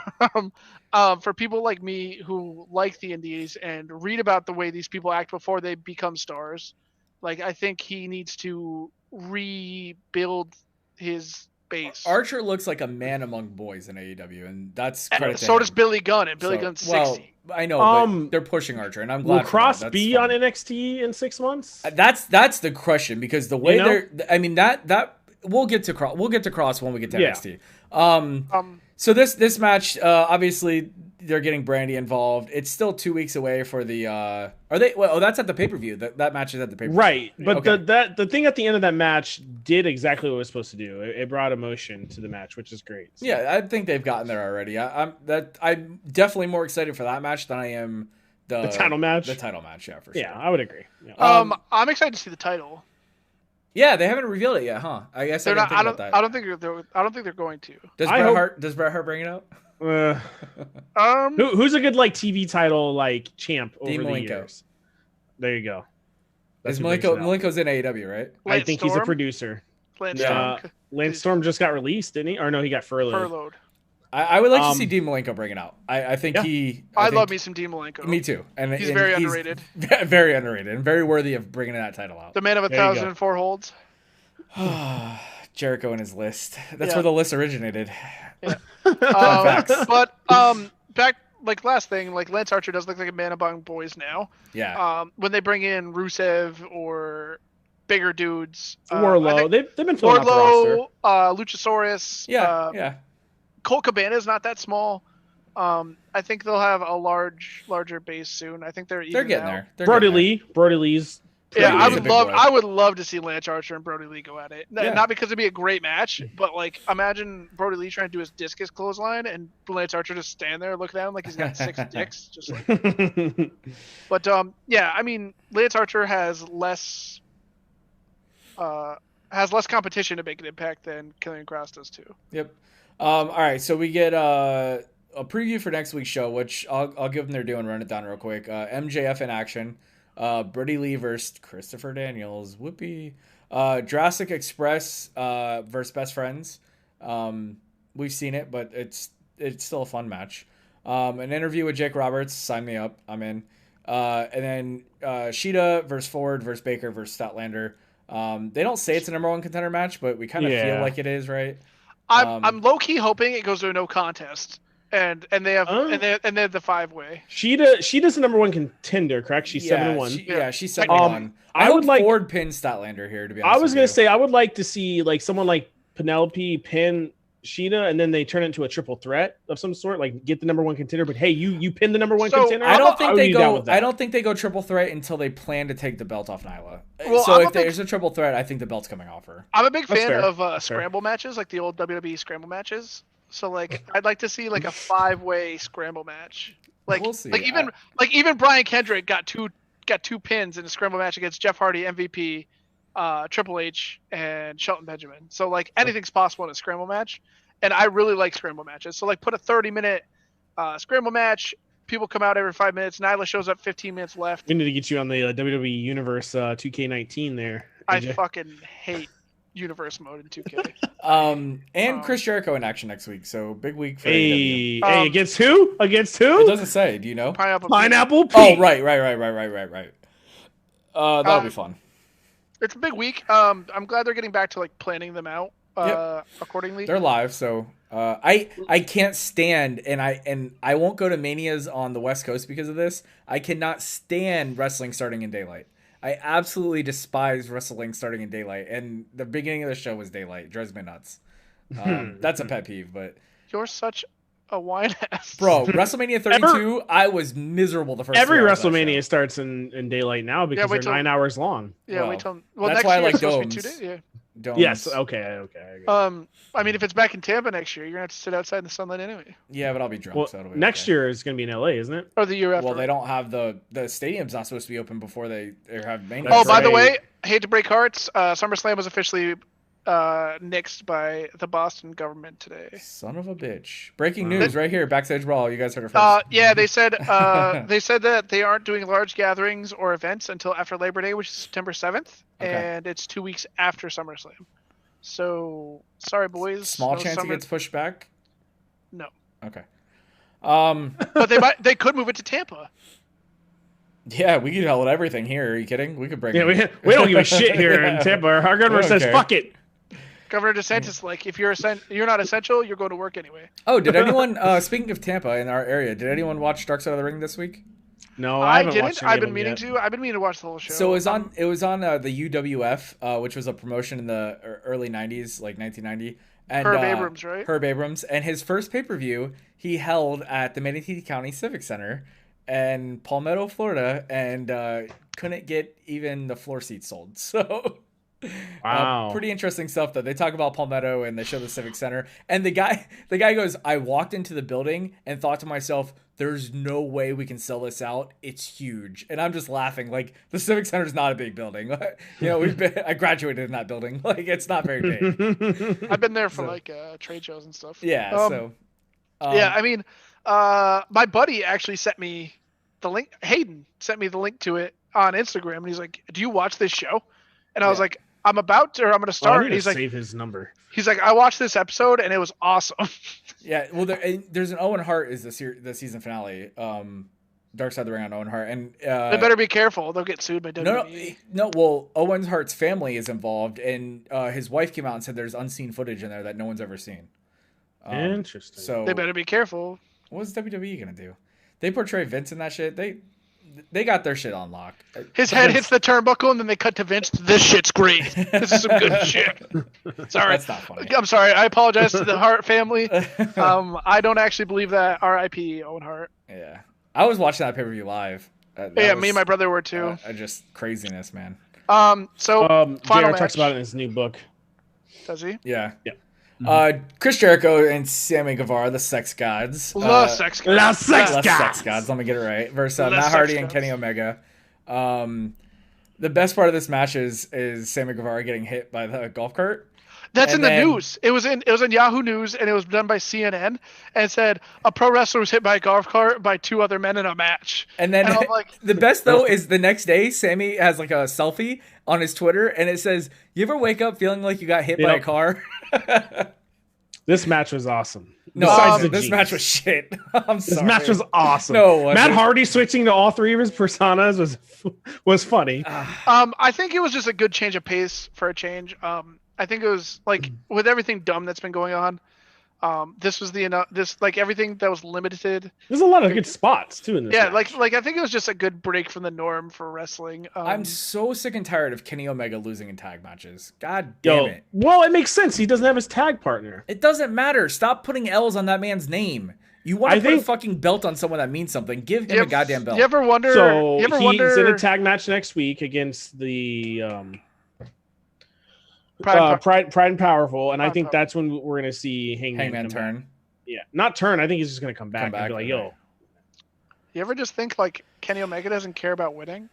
For people like me who like the Indies and read about the way these people act before they become stars, like I think he needs to rebuild his base. Archer looks like a man among boys in AEW, and that's credit. So does Billy Gunn, and Billy Gunn's 60. I know, but they're pushing Archer, and I'm glad. Will Cross be on NXT in 6 months? That's the question, because the way that we'll get to Cross when we get to NXT. So this match, obviously they're getting Brandy involved. It's still 2 weeks away for the. Are they? Well, that's at the pay-per-view. That match is at the pay-per-view. Right, but the thing at the end of that match did exactly what it was supposed to do. It brought emotion to the match, which is great. So. Yeah, I think they've gotten there already. I'm definitely more excited for that match than I am the title match. The title match, yeah, for sure. Yeah, I would agree. Yeah. I'm excited to see the title. Yeah, they haven't revealed it yet, huh? I guess they're not. I don't think they're going to. Does Bret Hart bring it out? Who's a good like TV title like champ over the years? There you go. Is Malenko's in AEW, right? I think he's a producer. Lance Storm. Lance Storm just got released, didn't he? Or no, he got furloughed. I would like to see Dean Malenko bring it out. I think I love me some Dean Malenko. Me too. And he's very underrated. Very underrated and very worthy of bringing that title out. The man of 1,004 holds. Jericho and his list. That's where the list originated. Yeah. But back last thing, Lance Archer does look like a man among boys now. Yeah. When they bring in Rusev or bigger dudes, Wardlow, they've been filling out the roster. Luchasaurus. Yeah. Colt Cabana is not that small. I think they'll have a larger base soon. I think they're getting now. there. Brody Lee's. I would love to see Lance Archer and Brody Lee go at it. Not because it'd be a great match, but imagine Brody Lee trying to do his discus clothesline and Lance Archer just stand there looking at him like he's got 6 dicks. Just like. But I mean, Lance Archer has less competition to make an impact than Killian Cross does too. Yep. All right, so we get a preview for next week's show, which I'll give them their due and run it down real quick. MJF in action. Brody Lee versus Christopher Daniels. Whoopee. Jurassic Express versus Best Friends. We've seen it, but it's still a fun match. An interview with Jake Roberts. Sign me up. I'm in. And then Sheeta versus Ford versus Baker versus Statlander. They don't say it's a number 1 contender match, but we kind of feel like it is, right? I'm low key hoping it goes to a no contest, and they have and they have the 5-way. Sheeta's the number 1 contender, correct? She's 7-1. She's 7-1. I would like Ford pin Statlander here, to be honest. I was gonna say I would like to see someone like Penelope pin Sheeta, and then they turn it into a triple threat of some sort, get the number 1 contender. But hey, you pin the number 1 contender. I don't think they go triple threat until they plan to take the belt off Nyla. Well, so if there's a triple threat, I think the belt's coming off her. I'm a big fan of scramble matches, like the old WWE scramble matches. So I'd like to see a 5-way scramble match. We'll see. Even Brian Kendrick got two pins in a scramble match against Jeff Hardy, MVP, Triple H, and Shelton Benjamin. So anything's possible in a scramble match, and I really like scramble matches. So put a 30-minute scramble match. People come out every 5 minutes. Nyla shows up 15 minutes left. We need to get you on the WWE Universe 2K19 there. I fucking hate Universe mode in 2K. And Chris Jericho in action next week. So big week for AEW. Hey, against who? Against who? It doesn't say. Do you know? Pineapple Pete. Oh, right. That'll be fun. It's a big week. I'm glad they're getting back to planning them out accordingly. They're live, so I can't stand, and I won't go to Manias on the West Coast because of this. I cannot stand wrestling starting in daylight. I absolutely despise wrestling starting in daylight, and the beginning of the show was daylight. It drives me nuts. That's a pet peeve, but you're such a wine ass. Bro, WrestleMania 32, I was miserable the first Every WrestleMania starts in daylight now because they're 9 hours long. Yeah, wait till that's next why year I like domes. 2 days. Yeah. Domes. Yes, okay. I mean, if it's back in Tampa next year, you're gonna have to sit outside in the sunlight anyway. Yeah, but I'll be drunk. Well, so it'll be next year is gonna be in LA, isn't it? Or the year after. Well, they don't have the stadium's not supposed to be open before they have main. Oh, by the way, I hate to break hearts. SummerSlam was officially nixed by the Boston government today. Son of a bitch! Breaking news right here, Backstage Brawl. You guys heard it first. Yeah, they said that they aren't doing large gatherings or events until after Labor Day, which is September 7th, and it's 2 weeks after SummerSlam. So sorry, boys. Small chance it gets pushed back. No. Okay. But they could move it to Tampa. Yeah, we could hold everything here. Are you kidding? We could break. Yeah, we don't give a shit here in Tampa. Our governor says, "Fuck it." Governor DeSantis, if you're not essential, you're going to work anyway. Oh, did anyone? Speaking of Tampa in our area, did anyone watch Dark Side of the Ring this week? No, I didn't. I've been meaning to. I've been meaning to watch the whole show. So it was on the UWF, which was a promotion in the early '90s, like 1990. And Herb Abrams, right? Herb Abrams, and his first pay-per-view he held at the Manatee County Civic Center in Palmetto, Florida, and couldn't get even the floor seats sold. So. Wow. Pretty interesting stuff though. They talk about Palmetto and they show the Civic Center, and the guy goes, I walked into the building and thought to myself, there's no way we can sell this out. It's huge. And I'm just laughing. The Civic Center is not a big building. I graduated in that building. It's not very big. I've been there for trade shows and stuff. Yeah. I mean, my buddy actually sent me the link. Hayden sent me the link to it. on Instagram, and he's like, "Do you watch this show?" And I was like, "I'm about to, or I'm going to start." I need and he's to like, save his number. He's like, "I watched this episode and it was awesome." Yeah, well, there's an Owen Hart is the season finale. Dark Side of the Ring on Owen Hart, and they better be careful; they'll get sued by WWE. No. Well, Owen Hart's family is involved, and his wife came out and said there's unseen footage in there that no one's ever seen. Interesting. So they better be careful. What's WWE gonna do? They portray Vince in that shit. They got their shit on lock. His head hits the turnbuckle, and then they cut to Vince. This shit's great. This is some good shit. Sorry, that's not funny. I'm sorry. I apologize to the Hart family. I don't actually believe that. R.I.P. Owen Hart. Yeah, I was watching that pay-per-view live. Me and my brother were too. Just craziness, man. So final JR talks about it in his new book. Does he? Yeah. Yeah. Chris Jericho and Sammy Guevara, the Sex Gods. Sex Gods. Sex Gods. Let me get it right. Versus Matt Hardy and Kenny Omega. The best part of this match is Sammy Guevara getting hit by the golf cart. That's in the news. It was in Yahoo News, and it was done by CNN, and it said a pro wrestler was hit by a golf cart by two other men in a match. And then I'm like, the best though is the next day, Sammy has like a selfie on his Twitter, and it says, "You ever wake up feeling like you got hit by a car?" This match was awesome. No, this match was shit. I'm sorry. This match was awesome. No, Matt Hardy switching to all three of his personas was funny. I think it was just a good change of pace for a change. I think it was like with everything dumb that's been going on. This was everything that was limited. There's a lot of good spots too in this. Yeah, match. like I think it was just a good break from the norm for wrestling. I'm so sick and tired of Kenny Omega losing in tag matches. God damn it. Well, it makes sense. He doesn't have his tag partner. It doesn't matter. Stop putting L's on that man's name. You want to put a fucking belt on someone that means something. Give him a goddamn belt. You ever wonder? So he's in a tag match next week against the Pride and Powerful, and I think that's when we're gonna see Hangman turn. Back. Yeah, not turn. I think he's just gonna come back and be like, "Yo." You ever just think like Kenny Omega doesn't care about winning?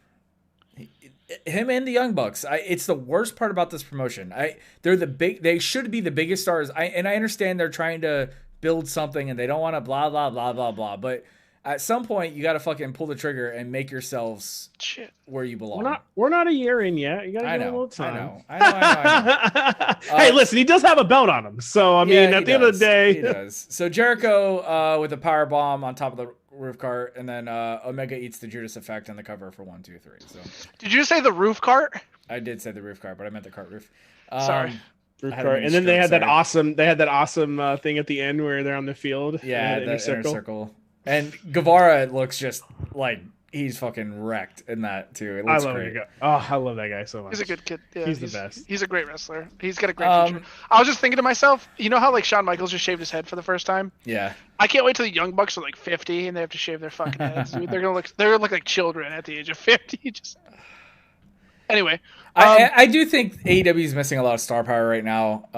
Him and the Young Bucks. It's the worst part about this promotion. They should be the biggest stars. I understand they're trying to build something and they don't want to blah blah blah blah blah. But at some point, you got to fucking pull the trigger and make yourselves where you belong. We're not a year in yet. You got to give a little time. I know. Hey, listen, he does have a belt on him, so I mean, at the end of the day, he does. So Jericho with a power bomb on top of the roof cart, and then Omega eats the Judas effect on the cover for 1, 2, 3. So did you say the roof cart? I did say the roof cart, but I meant the cart roof. Sorry. And then they had that awesome thing at the end where they're on the field. Yeah, the inner circle. And Guevara looks just like he's fucking wrecked in that too. It looks great. I love that guy so much. He's a good kid. Yeah, he's the best. He's a great wrestler. He's got a great future. I was just thinking to myself, you know how like Shawn Michaels just shaved his head for the first time? Yeah. I can't wait till the Young Bucks are like 50 and they have to shave their fucking heads. Dude. They're gonna look like children at the age of 50. Just anyway. I do think AEW is missing a lot of star power right now.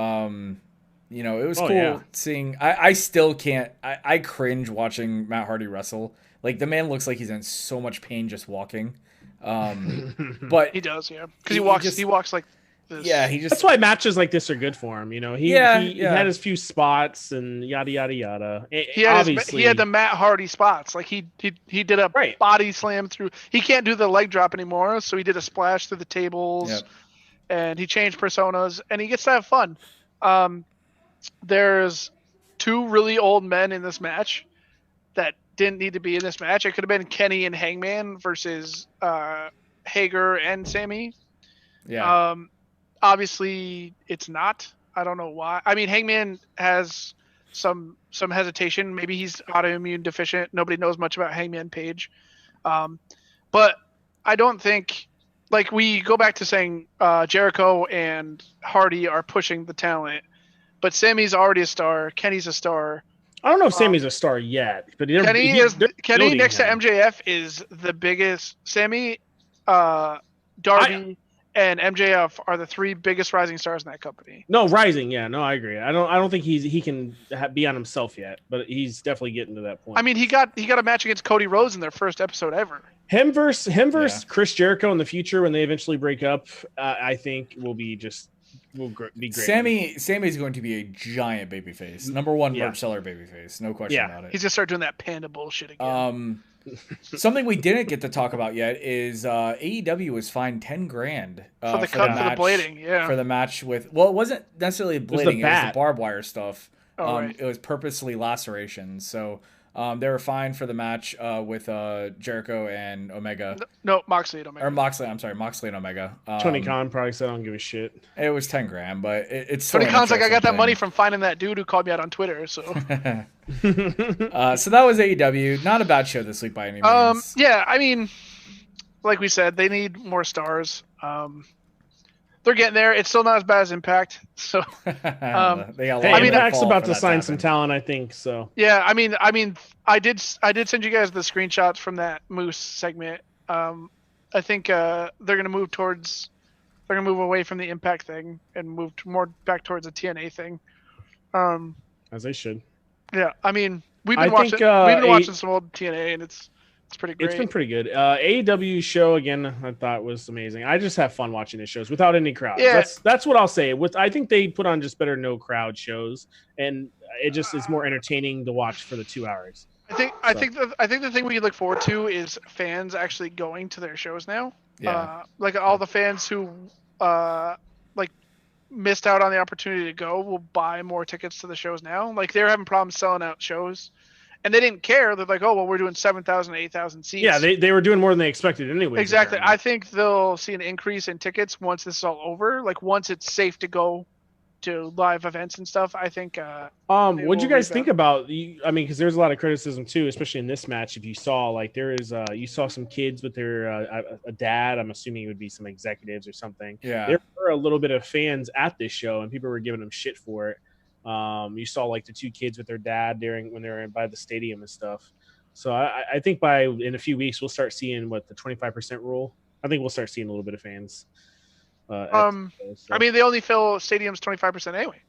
It was cool seeing. I still can't. I cringe watching Matt Hardy wrestle. Like the man looks like he's in so much pain just walking. But he does, yeah. Because he walks like this. Yeah, that's why matches like this are good for him. You know, he had his few spots and yada yada yada. He had the Matt Hardy spots. Like he did a body slam through. He can't do the leg drop anymore, so he did a splash through the tables, and he changed personas, and he gets to have fun. There's two really old men in this match that didn't need to be in this match. It could have been Kenny and Hangman versus Hager and Sammy. Yeah. Obviously, it's not. I don't know why. I mean, Hangman has some hesitation. Maybe he's autoimmune deficient. Nobody knows much about Hangman Page. But I don't think, like, we go back to saying Jericho and Hardy are pushing the talent. But Sammy's already a star. Kenny's a star. I don't know if Sammy's a star yet, but Kenny next to MJF is the biggest. Sammy, Darby, and MJF are the three biggest rising stars in that company. No, rising, yeah, no, I agree. I don't think he can be on himself yet, but he's definitely getting to that point. I mean, he got a match against Cody Rhodes in their first episode ever. Him versus Chris Jericho in the future when they eventually break up, I think will be great. Sammy's going to be a giant babyface. Number one merch seller babyface. No question about it. He's gonna start doing that panda bullshit again. Something we didn't get to talk about yet is AEW was fined $10,000 for the cut for the blading. Yeah, for the match with. Well, it wasn't necessarily blading. It was the barbed wire stuff. Right. It was purposely lacerations. So they were fined for the match with Jericho and Omega. No, Moxley and Omega. Or Moxley. I'm sorry, Moxley and Omega. Tony Khan probably said, "I don't give a shit." It was $10,000, but it's Tony Khan's like, I got that money from finding that dude who called me out on Twitter. So, so that was AEW. Not a bad show this week by any means. Yeah, I mean, like we said, they need more stars. They're getting there. It's still not as bad as Impact. So, Impact's about to sign some talent, I think. So, yeah, I mean, I did send you guys the screenshots from that Moose segment. I think they're gonna move away from the Impact thing and move more back towards the TNA thing. As they should. Yeah, I mean, we've been watching some old TNA, and it's pretty great. It's been pretty good. AEW show again, I thought was amazing. I just have fun watching the shows without any crowds. Yeah. That's what I'll say. I think they put on just better no crowd shows, and it just is more entertaining to watch for the 2 hours. I think the thing we look forward to is fans actually going to their shows now. Yeah. Like all the fans who missed out on the opportunity to go will buy more tickets to the shows now. Like they're having problems selling out shows. And they didn't care. They're like, oh, well, we're doing 7,000, 8,000 seats. Yeah, they were doing more than they expected anyway. Exactly. I think they'll see an increase in tickets once this is all over. Like, once it's safe to go to live events and stuff, I think. What'd you guys think about? I mean, because there's a lot of criticism, too, especially in this match. If you saw, like, you saw some kids with their a dad. I'm assuming it would be some executives or something. Yeah. There were a little bit of fans at this show, and people were giving them shit for it. You saw like the two kids with their dad when they were by the stadium and stuff. So I think in a few weeks we'll start seeing the 25% rule. I think we'll start seeing a little bit of fans. I mean, they only fill stadiums 25% anyway.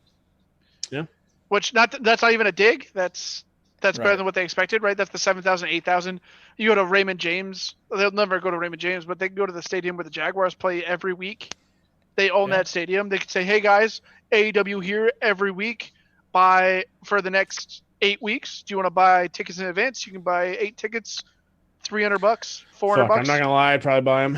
Yeah. Which that's not even a dig. That's right. Better than what they expected, right? That's the 7,000, 8,000. You go to Raymond James. They'll never go to Raymond James, but they can go to the stadium where the Jaguars play every week. They own that stadium. They could say, hey, guys, AEW here every week. For the next 8 weeks. Do you want to buy tickets in advance? You can buy 8 tickets, $300, $400. I'm not gonna lie, I'd probably buy them.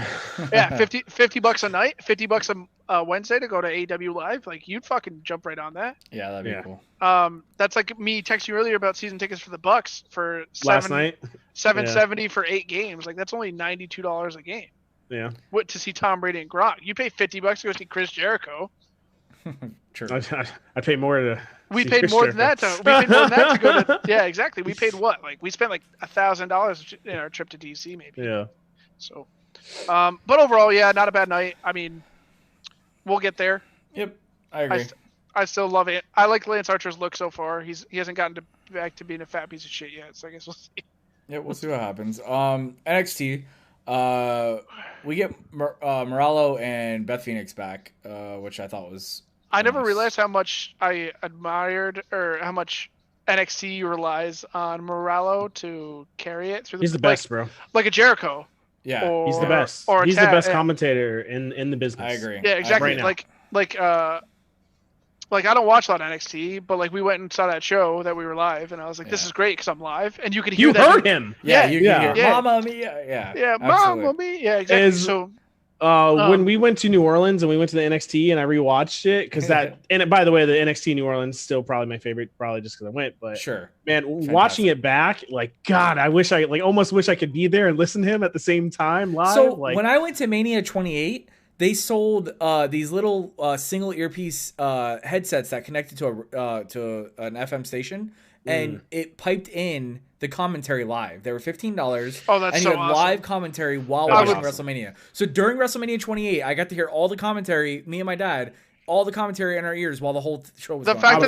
Yeah, $50 a night, $50 a Wednesday to go to AEW Live. Like you'd fucking jump right on that. Yeah, that'd be cool. That's like me texting you earlier about season tickets for the Bucks for last night. $770 for 8 games. Like that's only $92 a game. Yeah. What to see Tom Brady and Gronk? You pay $50 to go see Chris Jericho. True. I pay more to. We paid more than that to go to. Yeah, exactly. We paid what? Like we spent like $1,000 in our trip to DC, maybe. Yeah. So, but overall, yeah, not a bad night. I mean, we'll get there. Yep, I agree. I still love it. I like Lance Archer's look so far. He hasn't gotten back to being a fat piece of shit yet. So I guess we'll see. Yeah, we'll see what happens. NXT. We get Morello and Beth Phoenix back, which I thought was. I never realized how much I admired or how much NXT relies on Morello to carry it through. He's the best, bro. Like a Jericho. Yeah, he's the best. He's the best commentator in the business. I agree. Yeah, exactly. Like I don't watch a lot of NXT, but like we went and saw that show that we were live, and I was like, "This is great because I'm live," and you could hear you that. Heard him. Yeah, you hear Mama Mia. Yeah, Mama Mia. Yeah, exactly. When we went to New Orleans and we went to the NXT and I rewatched it because by the way, the NXT New Orleans still probably my favorite, probably just because I went. But sure, man, watching it back, like God, I almost wish I could be there and listen to him at the same time live. So when I went to Mania 28. They sold these little single earpiece headsets that connected to an FM station, and it piped in the commentary live. They were $15. Oh, that's and so you had awesome. live commentary while watching WrestleMania. So during WrestleMania 28, I got to hear all the commentary. Me and my dad. All the commentary in our ears while the whole show was going. The fact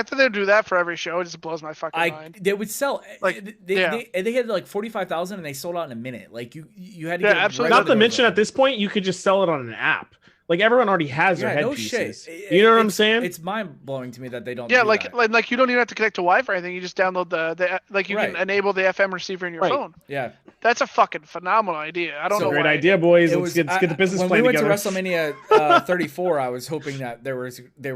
that they do that for every show just blows my fucking mind. They would sell they had like 45,000 and they sold out in a minute. Like you had to get absolutely. Not to mention at this point you could just sell it on an app. Like everyone already has their headpieces. You know what I'm saying? It's mind blowing to me that they don't. Yeah, do like you don't even have to connect to Wi-Fi or anything. You just download you can enable the FM receiver in your phone. Yeah, That's a fucking phenomenal idea. I don't know. Great idea, boys. Let's get the business plan together. When we went to WrestleMania 34, I was hoping that they were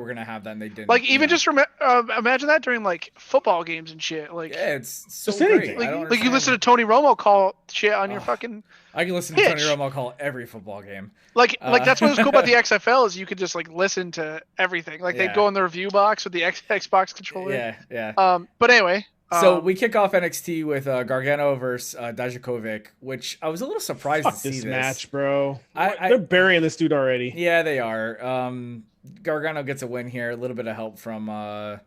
gonna have that, and they didn't. Like even just imagine that during like football games and shit. Like yeah, it's so just great. Like you listen to Tony Romo call shit on your fucking. I can listen to Tony Romo call every football game. Like that's what's cool about the XFL is you could just like listen to everything. Like they'd go in the review box with the Xbox controller. Yeah. But anyway. So we kick off NXT with Gargano versus Dijakovic, which I was a little surprised to see this match, bro. They're burying this dude already. Yeah, they are. Gargano gets a win here. A little bit of help from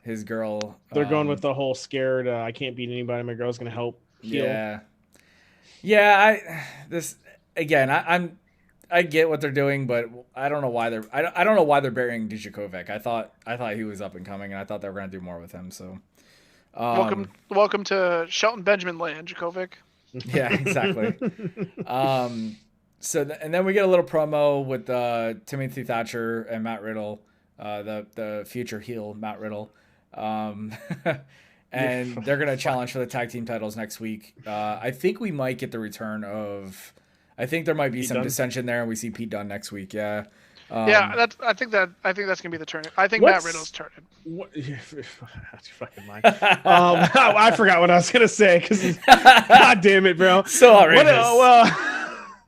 his girl. They're going with the whole scared. I can't beat anybody. My girl's gonna help. Heal. Yeah. I get what they're doing, but I don't know why I don't know why they're burying Dijakovic. I thought he was up and coming, and I thought they were gonna do more with him. So. Welcome to Shelton Benjamin land, Djokovic. Yeah, exactly. And then we get a little promo with Timothy Thatcher and Matt Riddle, the future heel Matt Riddle, and they're gonna challenge for the tag team titles next week. I think we might get the return of. I think there might be some dissension there, and we see Pete Dunne next week. Yeah. I think that's gonna be the turn. I think Matt Riddle's turning. That's fucking line. I forgot what I was gonna say because God damn it, bro! So outrageous.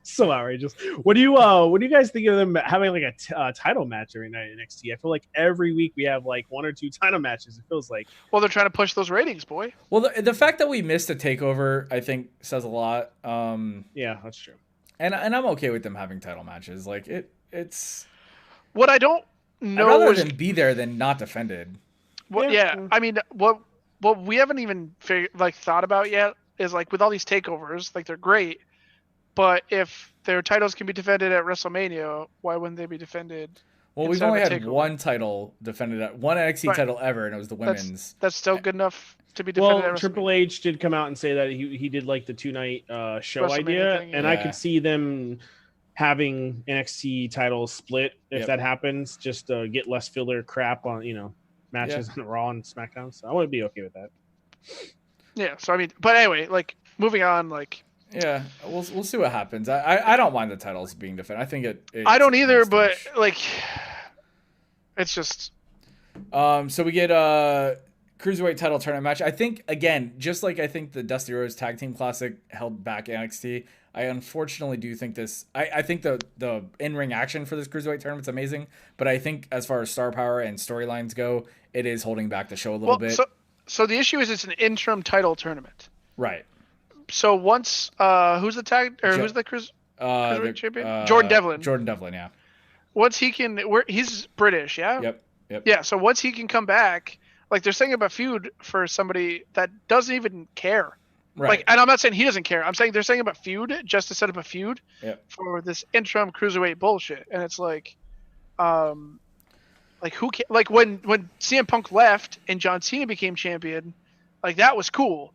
So outrageous. What do you guys think of them having like a title match every night in NXT? I feel like every week we have like 1 or 2 title matches. It feels like. Well, they're trying to push those ratings, boy. Well, the fact that we missed a takeover, I think, says a lot. Yeah, that's true. And I'm okay with them having title matches. Like it's. What I don't know I'd rather them be there than not defended. Well, yeah. I mean, what we haven't even thought about yet is like with all these takeovers, like they're great, but if their titles can be defended at WrestleMania, why wouldn't they be defended? Well, we've only had one title defended at one NXT title ever, and it was the women's. That's still good enough to be defended. Well, Triple H did come out and say that he did like the 2-night show idea, and I could see them having NXT titles split if that happens, just get less filler crap on matches on Raw and SmackDown. So I would be okay with that. Yeah. So I mean, but anyway, like moving on, like we'll see what happens. I don't mind the titles being defended. I think I don't either, but like it's just. So we get a Cruiserweight title tournament match. I think again, just like I think the Dusty Rhodes Tag Team Classic held back NXT. I unfortunately do think this. I think the in-ring action for this Cruiserweight tournament's amazing, but I think as far as star power and storylines go, it is holding back the show a little bit. So the issue is it's an interim title tournament, right? So once who's the tag or who's the Cruiserweight champion? Jordan Devlin. Jordan Devlin, yeah. Once he can, he's British, yeah. Yep. Yeah. So once he can come back, like they're saying about feud for somebody that doesn't even care. Right. Like, and I'm not saying he doesn't care. I'm saying they're saying about feud just to set up a feud for this interim cruiserweight bullshit. And it's like who can, like when CM Punk left and John Cena became champion, like that was cool.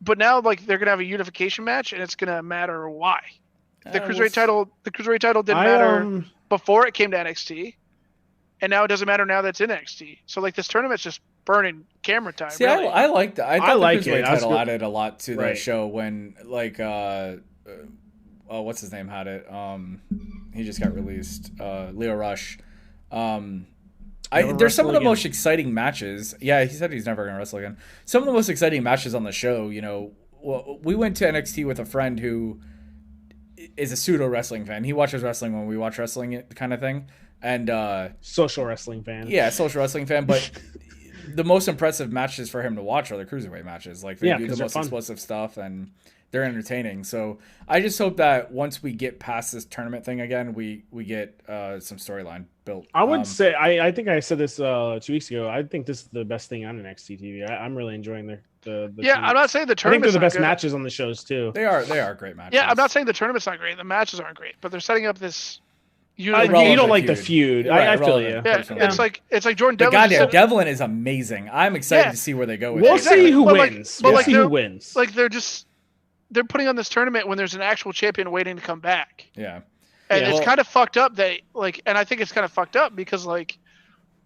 But now like they're gonna have a unification match and it's gonna matter why. The cruiserweight title didn't matter before it came to NXT, and now it doesn't matter now that's in NXT. So like this tournament's just burning camera time. See, really. I liked it. I like the Cruiserweight title added a lot to the show when like what's his name had it. He just got released. Leo Rush. There's some of the most exciting matches. Yeah, he said he's never gonna wrestle again. Some of the most exciting matches on the show. We went to NXT with a friend who is a pseudo wrestling fan. He watches wrestling when we watch wrestling, kind of thing. And social wrestling fan. Yeah, social wrestling fan, but. The most impressive matches for him to watch are the cruiserweight matches. Like they do the most explosive stuff and they're entertaining. So I just hope that once we get past this tournament thing again, we get some storyline built. I would say I think I said this 2 weeks ago. I think this is the best thing on NXT TV. I'm really enjoying the yeah. I'm not saying the tournament. I think they're the best matches on the shows too. They are great matches. Yeah, I'm not saying the tournament's not great. The matches aren't great, but they're setting up this. You don't like the feud. Right, I feel you. Yeah, it's like Jordan Devlin. Goddamn, Devlin is amazing. I'm excited to see where they go with it. We'll see who wins. We'll see who wins. Like they're putting on this tournament when there's an actual champion waiting to come back. Yeah. And it's kind of fucked up and I think it's kind of fucked up because like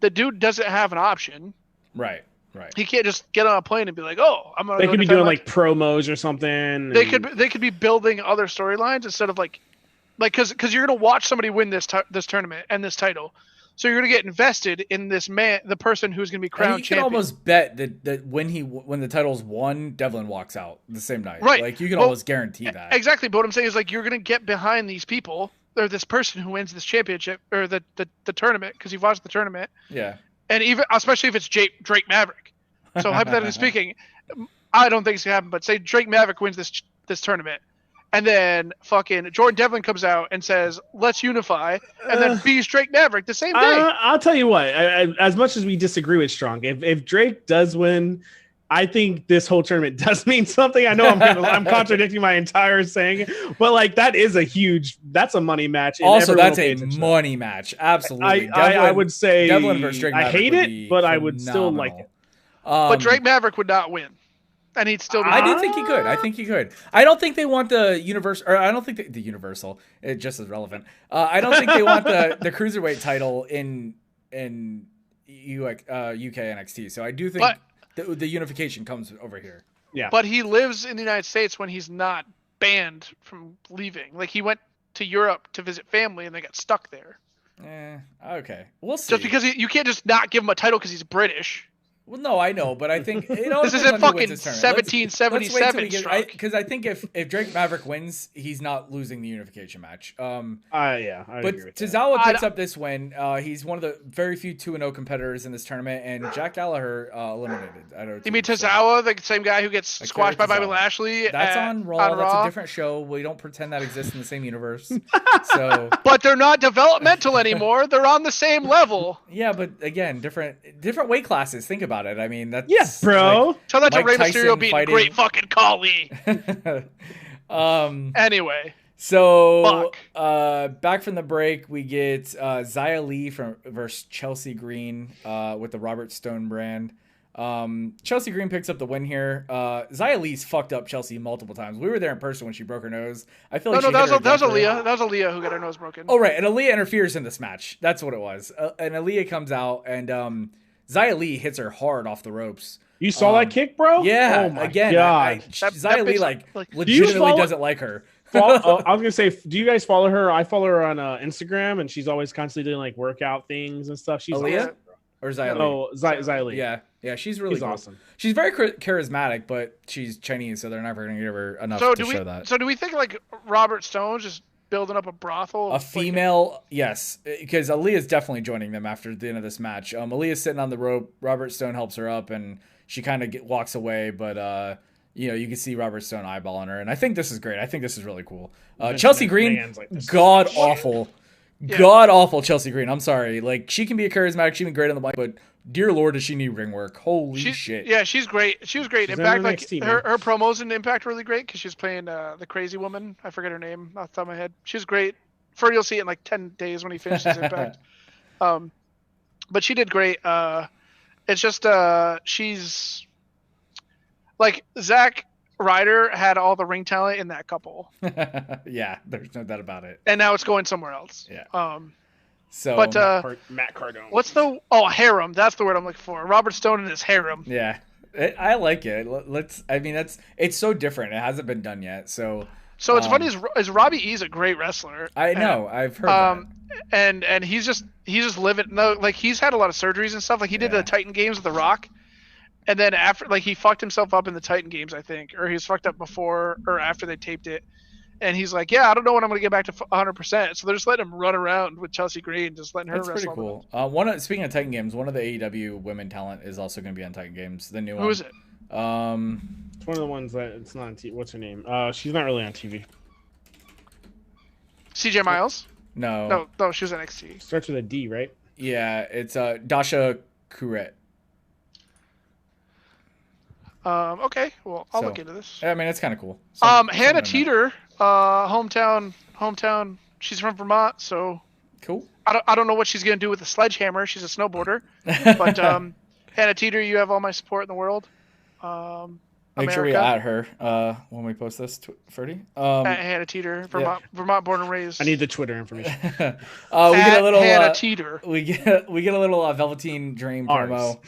the dude doesn't have an option. Right. Right. He can't just get on a plane and be like, "Oh, I'm gonna." They could be doing like promos or something. They could be building other storylines instead of like because you're gonna watch somebody win this tournament and this title, so you're gonna get invested in this man, the person who's gonna be crowned champion. You can almost bet that when the title's won, Devlin walks out the same night. Right. Like you can almost guarantee that. Exactly. But what I'm saying is like you're gonna get behind these people or this person who wins this championship or the tournament because you've watched the tournament. Yeah. And even especially if it's Drake Maverick. So hypothetically speaking, I don't think it's gonna happen. But say Drake Maverick wins this tournament, and then fucking Jordan Devlin comes out and says, "Let's unify," and then beats Drake Maverick the same day. I'll tell you what. As much as we disagree with Strong, if Drake does win, I think this whole tournament does mean something. I know I'm contradicting my entire saying, but like that's a money match. Also, that's a money match. Absolutely. I would say Devlin versus Drake Maverick I hate it, but I would still like it. But Drake Maverick would not win. And he'd still be. I do think he could. I think he could. I don't think they want the universal. Or I don't think the universal. It just is relevant. I don't think they want the cruiserweight title in UK NXT. So I do think the unification comes over here. Yeah. But he lives in the United States when he's not banned from leaving. Like he went to Europe to visit family and they got stuck there. Okay. We'll see. Just because you can't just not give him a title because he's British. Well, no, I know, but I think this isn't fucking 1777. Because I think if Drake Maverick wins, he's not losing the unification match. Yeah, I but agree with Tozawa picks up this win. He's one of the very few 2-0 competitors in this tournament, and Jack Gallagher eliminated. You mean Tozawa, the same guy who gets squashed by Bobby Lashley? That's on Raw. That's a different show. We don't pretend that exists in the same universe. So, but they're not developmental anymore. They're on the same level. Yeah, but again, different weight classes. Think about it. I mean, that's bro. Like tell that to Rey Tyson Mysterio being fighting... great fucking Khali. Anyway, so back from the break, we get Xia Li versus Chelsea Green with the Robert Stone brand. Chelsea Green picks up the win here. Xia Li's fucked up Chelsea multiple times. We were there in person when she broke her nose. I feel like that was Aaliyah. That was Aaliyah who got her nose broken. Oh right, and Aaliyah interferes in this match. That's what it was. And Aaliyah comes out and Xia Li hits her hard off the ropes. You saw that kick, bro? Yeah. Oh my God. Xia Li legitimately doesn't like her. I was gonna say, do you guys follow her? I follow her on Instagram, and she's always constantly doing like workout things and stuff. She's Aaliyah awesome. Or Xia Li? Oh, Xia Li. Yeah, she's really cool. Awesome. She's very charismatic, but she's Chinese, so they're never going to give her enough to show that. So do we think like Robert Stone's just building up a brothel? A female, yes, because Aaliyah's definitely joining them after the end of this match. Aaliyah's sitting on the rope. Robert Stone helps her up, and she kind of walks away, but you can see Robert Stone eyeballing her, and I think this is great. I think this is really cool. Chelsea Green, god awful. Yeah. God awful Chelsea Green. I'm sorry. Like, she can be a charismatic, she can be great on the mic, but dear Lord, does she need ring work? Holy shit. Yeah, she's great. She was great. In fact, like her promos in Impact were really great because she was playing the crazy woman. I forget her name off the top of my head. She's great. You'll see it in like 10 days when he finishes Impact. But she did great. It's just she's like Zack Ryder had all the ring talent in that couple. Yeah, there's no doubt about it. And now it's going somewhere else. Yeah. Matt Cardone. What's the harem? That's the word I'm looking for. Robert Stone and his harem. Yeah, I like it. It's so different. It hasn't been done yet. So it's funny is Robbie E's a great wrestler. I know. I've heard that. And he's just living. No, like he's had a lot of surgeries and stuff. Like he did the Titan Games with The Rock. And then after, like, he fucked himself up in the Titan Games, I think, or he was fucked up before or after they taped it. And he's like, yeah, I don't know when I'm going to get back to 100%. So they're just letting him run around with Chelsea Green, just letting her wrestle. That's pretty cool. Speaking of Titan Games, one of the AEW women talent is also going to be on Titan Games, the new one. Who is it? It's one of the ones that it's not on TV. What's her name? She's not really on TV. CJ Miles? No, she was NXT. Starts with a D, right? Yeah, it's Dasha Kuret. Okay, well, I'll look into this. I mean, it's kind of cool. Hannah Teeter, hometown. She's from Vermont, so cool. I don't know what she's gonna do with the sledgehammer. She's a snowboarder, but Hannah Teeter, you have all my support in the world. Make sure we at her when we post this, Ferdy. At Hannah Teeter, Vermont born and raised. I need the Twitter information. We get a little Hannah Teeter. We get a little Velveteen Dream promo.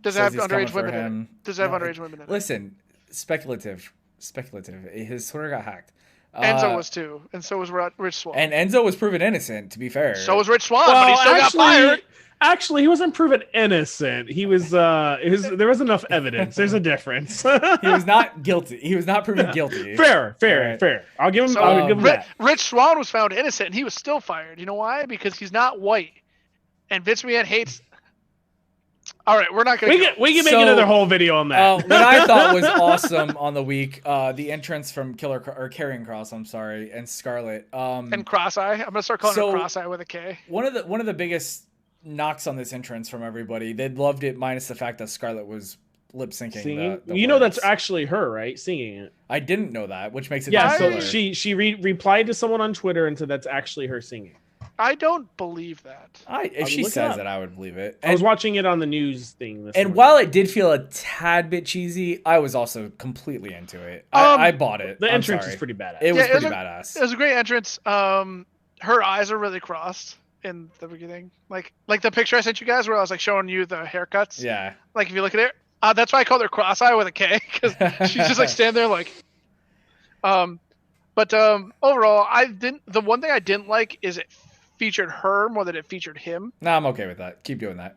Does it have underage women in it? Does it have underage women in it? Listen, speculative. His Twitter got hacked. Enzo was too, and so was Rich Swann. And Enzo was proven innocent, to be fair. So was Rich Swann, but he still got fired. Actually, he wasn't proven innocent. He was. There was enough evidence. There's a difference. He was not guilty. He was not proven guilty. Fair. I'll give him. I'll give him that. Rich Swann was found innocent, and he was still fired. You know why? Because he's not white, and Vince McMahon hates. All right, we're not going to. We can make another whole video on that. What I thought was awesome on the week, the entrance from Karrion Kross, I'm sorry, and Scarlett. And Cross-Eye. I'm gonna start calling her Cross-Eye with a K. One of the biggest knocks on this entrance from everybody. They loved it, minus the fact that Scarlett was lip syncing. You know that's actually her, right? Singing it. I didn't know that, which makes it so she replied to someone on Twitter and said that's actually her singing. I don't believe that. If she says it, I would believe it. I was watching it on the news thing. And while it did feel a tad bit cheesy, I was also completely into it. I bought it. The entrance is pretty badass. It was pretty badass. It was a great entrance. Her eyes are really crossed in the beginning. Like the picture I sent you guys where I was like showing you the haircuts. Yeah. Like if you look at it, that's why I called her Cross-Eye with a K, because she's just like standing there like. But overall, the one thing I didn't like is it featured her more than it featured him. No, I'm okay with that. Keep doing that.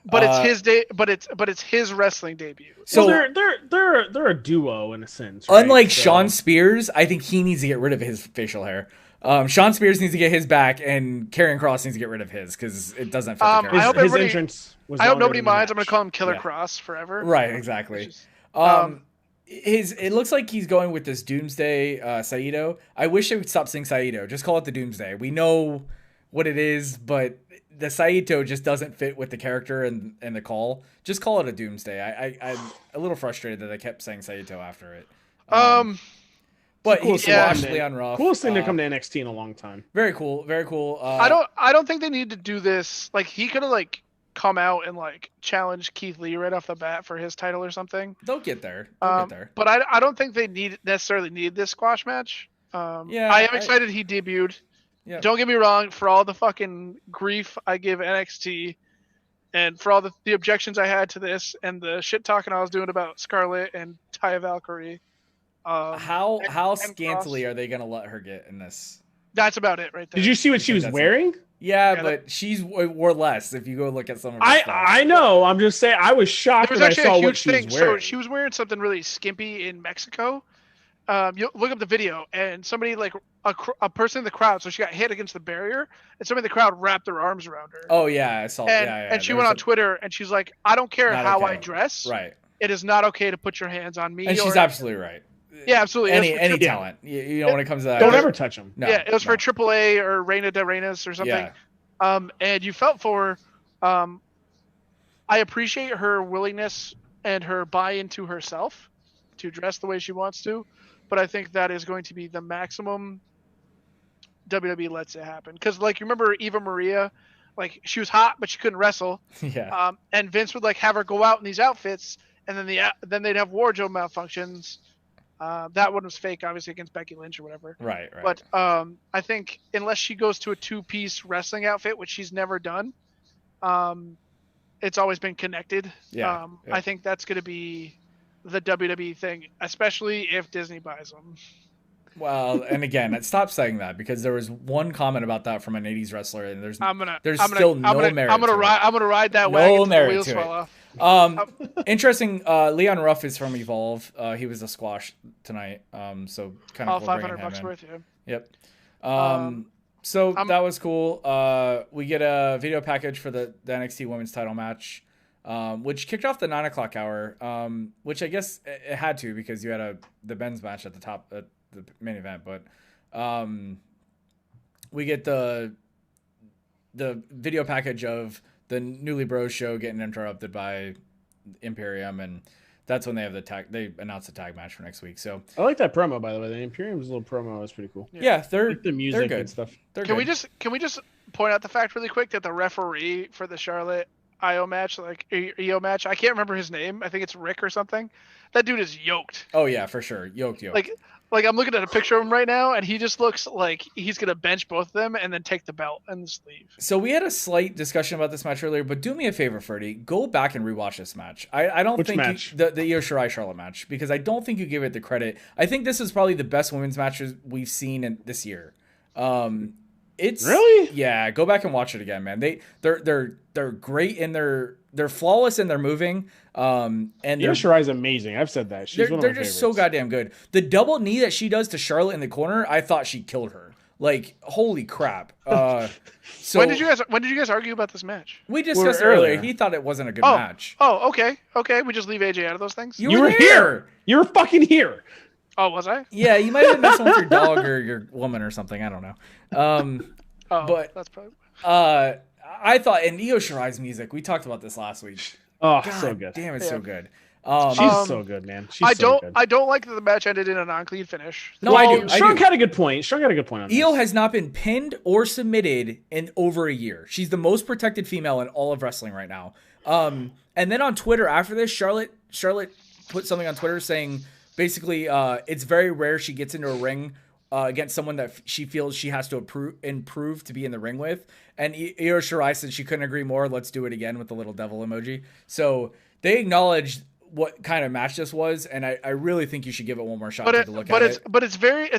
But it's his day. But it's his wrestling debut. So they're a duo in a sense. Right? Unlike Sean Spears, I think he needs to get rid of his facial hair. Sean Spears needs to get his back, and Karrion Kross needs to get rid of his because it doesn't fit the character. His entrance was. I hope nobody minds. I'm going to call him Killer Kross forever. Right, exactly. It looks like he's going with this Doomsday Saito. I wish they would stop saying Saito. Just call it the Doomsday. We know what it is, but the Saito just doesn't fit with the character and the call. Just call it a Doomsday. I'm a little frustrated that I kept saying Saito after it. But he squashed Leon Ruff. Coolest thing to come to NXT in a long time. Very cool. Very cool. I don't think they need to do this. Like he could have come out and challenge Keith Lee right off the bat for his title or something. They'll get there. But I don't think they necessarily need this squash match. I am excited he debuted. Yeah. Don't get me wrong, for all the fucking grief I give NXT and for all the objections I had to this and the shit talking I was doing about Scarlett and Taya Valkyrie. How scantily are they going to let her get in this? That's about it right there. Did you see what she was wearing? Yeah, but she's wore less if you go look at some of her stuff. I know. I'm just saying I was shocked when I saw what she was wearing. So she was wearing something really skimpy in Mexico. You look up the video and somebody a person in the crowd, so she got hit against the barrier and somebody in the crowd wrapped their arms around her. Oh yeah, I saw. And she went on Twitter and she's like, I don't care how I dress. Right. It is not okay to put your hands on me. And she's absolutely right. Yeah, absolutely. Any talent. You know, when it comes to that. Don't ever touch them. No, it was for AAA or Reina de Reinas or something. Yeah. And you felt for her. I appreciate her willingness and her buy into herself to dress the way she wants to. But I think that is going to be the maximum WWE lets it happen. Because, you remember Eva Maria? She was hot, but she couldn't wrestle. Yeah. And Vince would, have her go out in these outfits, and then they'd have wardrobe malfunctions. That one was fake, obviously, against Becky Lynch or whatever. Right. But I think unless she goes to a two-piece wrestling outfit, which she's never done, it's always been connected. Yeah. I think that's going to be the WWE thing, especially if Disney buys them. Well, and again, stop saying that because there was one comment about that from an '80s wrestler, and there's still no merit. I'm gonna ride that wagon until the wheels fall off. Interesting. Leon Ruff is from Evolve. He was a squash tonight. So kind of cool $500 worth. Yeah. Yep. So that was cool. We get a video package for the NXT Women's Title match. Which kicked off the 9:00 hour, which I guess it had to because you had the men's match at the top at the main event. But we get the video package of the Newly Bros show getting interrupted by Imperium, and that's when they have they announced the tag match for next week. So I like that promo, by the way. The Imperium's little promo was pretty cool. Yeah, they're the music they're good. And stuff. Can we just point out the fact really quick that the referee for the Charlotte IO match, like EO match. I can't remember his name. I think it's Rick or something. That dude is yoked. Oh yeah, for sure. Yoked. Like I'm looking at a picture of him right now, and he just looks like he's gonna bench both of them and then take the belt and just leave. So we had a slight discussion about this match earlier, but do me a favor, Ferdy. Go back and rewatch this match. I don't Which think match? The Io Shirai Charlotte match, because I don't think you give it the credit. I think this is probably the best women's matches we've seen this year. It's really, yeah. Go back and watch it again, man. They're great in they're flawless in their moving. And Io Shirai's amazing. I've said that. She's one of my they're favorites. just so goddamn good. The double knee that she does to Charlotte in the corner, I thought she killed her. Like, holy crap. So when did you guys argue about this match? We discussed it earlier. He thought it wasn't a good match. Oh, okay. We just leave AJ out of those things. You were here. You were fucking here. Oh, was I? Yeah, you might have been messing with your dog or your woman or something. I don't know. But that's probably. I thought, and Io Shirai's music. We talked about this last week. Oh, God so good. Damn, it's so good. She's so good, man. She's so good. I don't like that the match ended in a non-clean finish. No, I do. Strong had a good point. Strong had a good point on this. Io has not been pinned or submitted in over a year. She's the most protected female in all of wrestling right now. And then on Twitter after this, Charlotte put something on Twitter saying basically it's very rare she gets into a ring against someone that she feels she has to improve to be in the ring with. And Io Shirai said she couldn't agree more. Let's do it again with the little devil emoji. So they acknowledged what kind of match this was, and I really think you should give it one more shot to look at it. But it's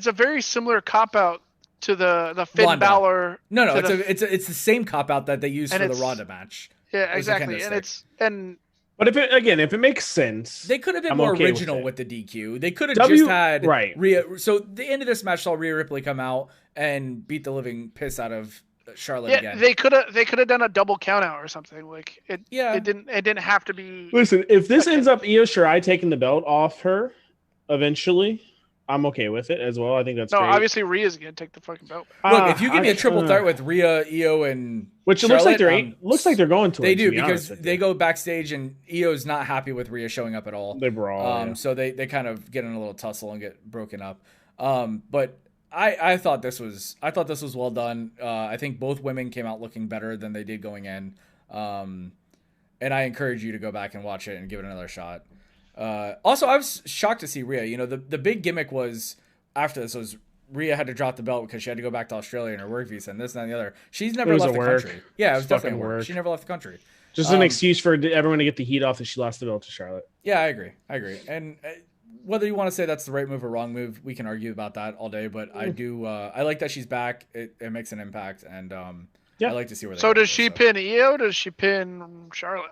a very similar cop out to the Finn Ronda. Balor. No, it's the same cop out that they used for the Ronda match. Yeah, exactly. But if it makes sense, they could have been more original with the DQ. They could have just had Rhea. So the end of this match saw Rhea Ripley come out and beat the living piss out of Charlotte again. They could have done a double count out or something. Like it didn't have to be. Listen, if this ends up Io Shirai taking the belt off her eventually, I'm okay with it as well. I think that's great. Obviously Rhea's gonna take the fucking belt. Look, if you give me a triple threat with Rhea, Io, and which it Charlotte, looks like they're going to. They do because they go backstage and Io's not happy with Rhea showing up at all. They brawl. So they kind of get in a little tussle and get broken up. But I thought this was well done. I think both women came out looking better than they did going in. And I encourage you to go back and watch it and give it another shot. Also, I was shocked to see Rhea. You know, the big gimmick was after this was Rhea had to drop the belt because she had to go back to Australia in her work visa and this and that and the other. She's never left the country. Yeah, it was definitely work. She never left the country. Just an excuse for everyone to get the heat off that she lost the belt to Charlotte. Yeah, I agree. And whether you want to say that's the right move or wrong move, we can argue about that all day. But I do. I like that she's back. It makes an impact, and I like to see where. So does she pin Io? Does she pin Charlotte?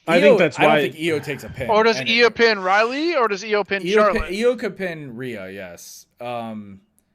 I think that's why. I don't think Io takes a pin. Or does Io pin Riley? Or does Io pin Charlotte? Io could pin Rhea. Yes.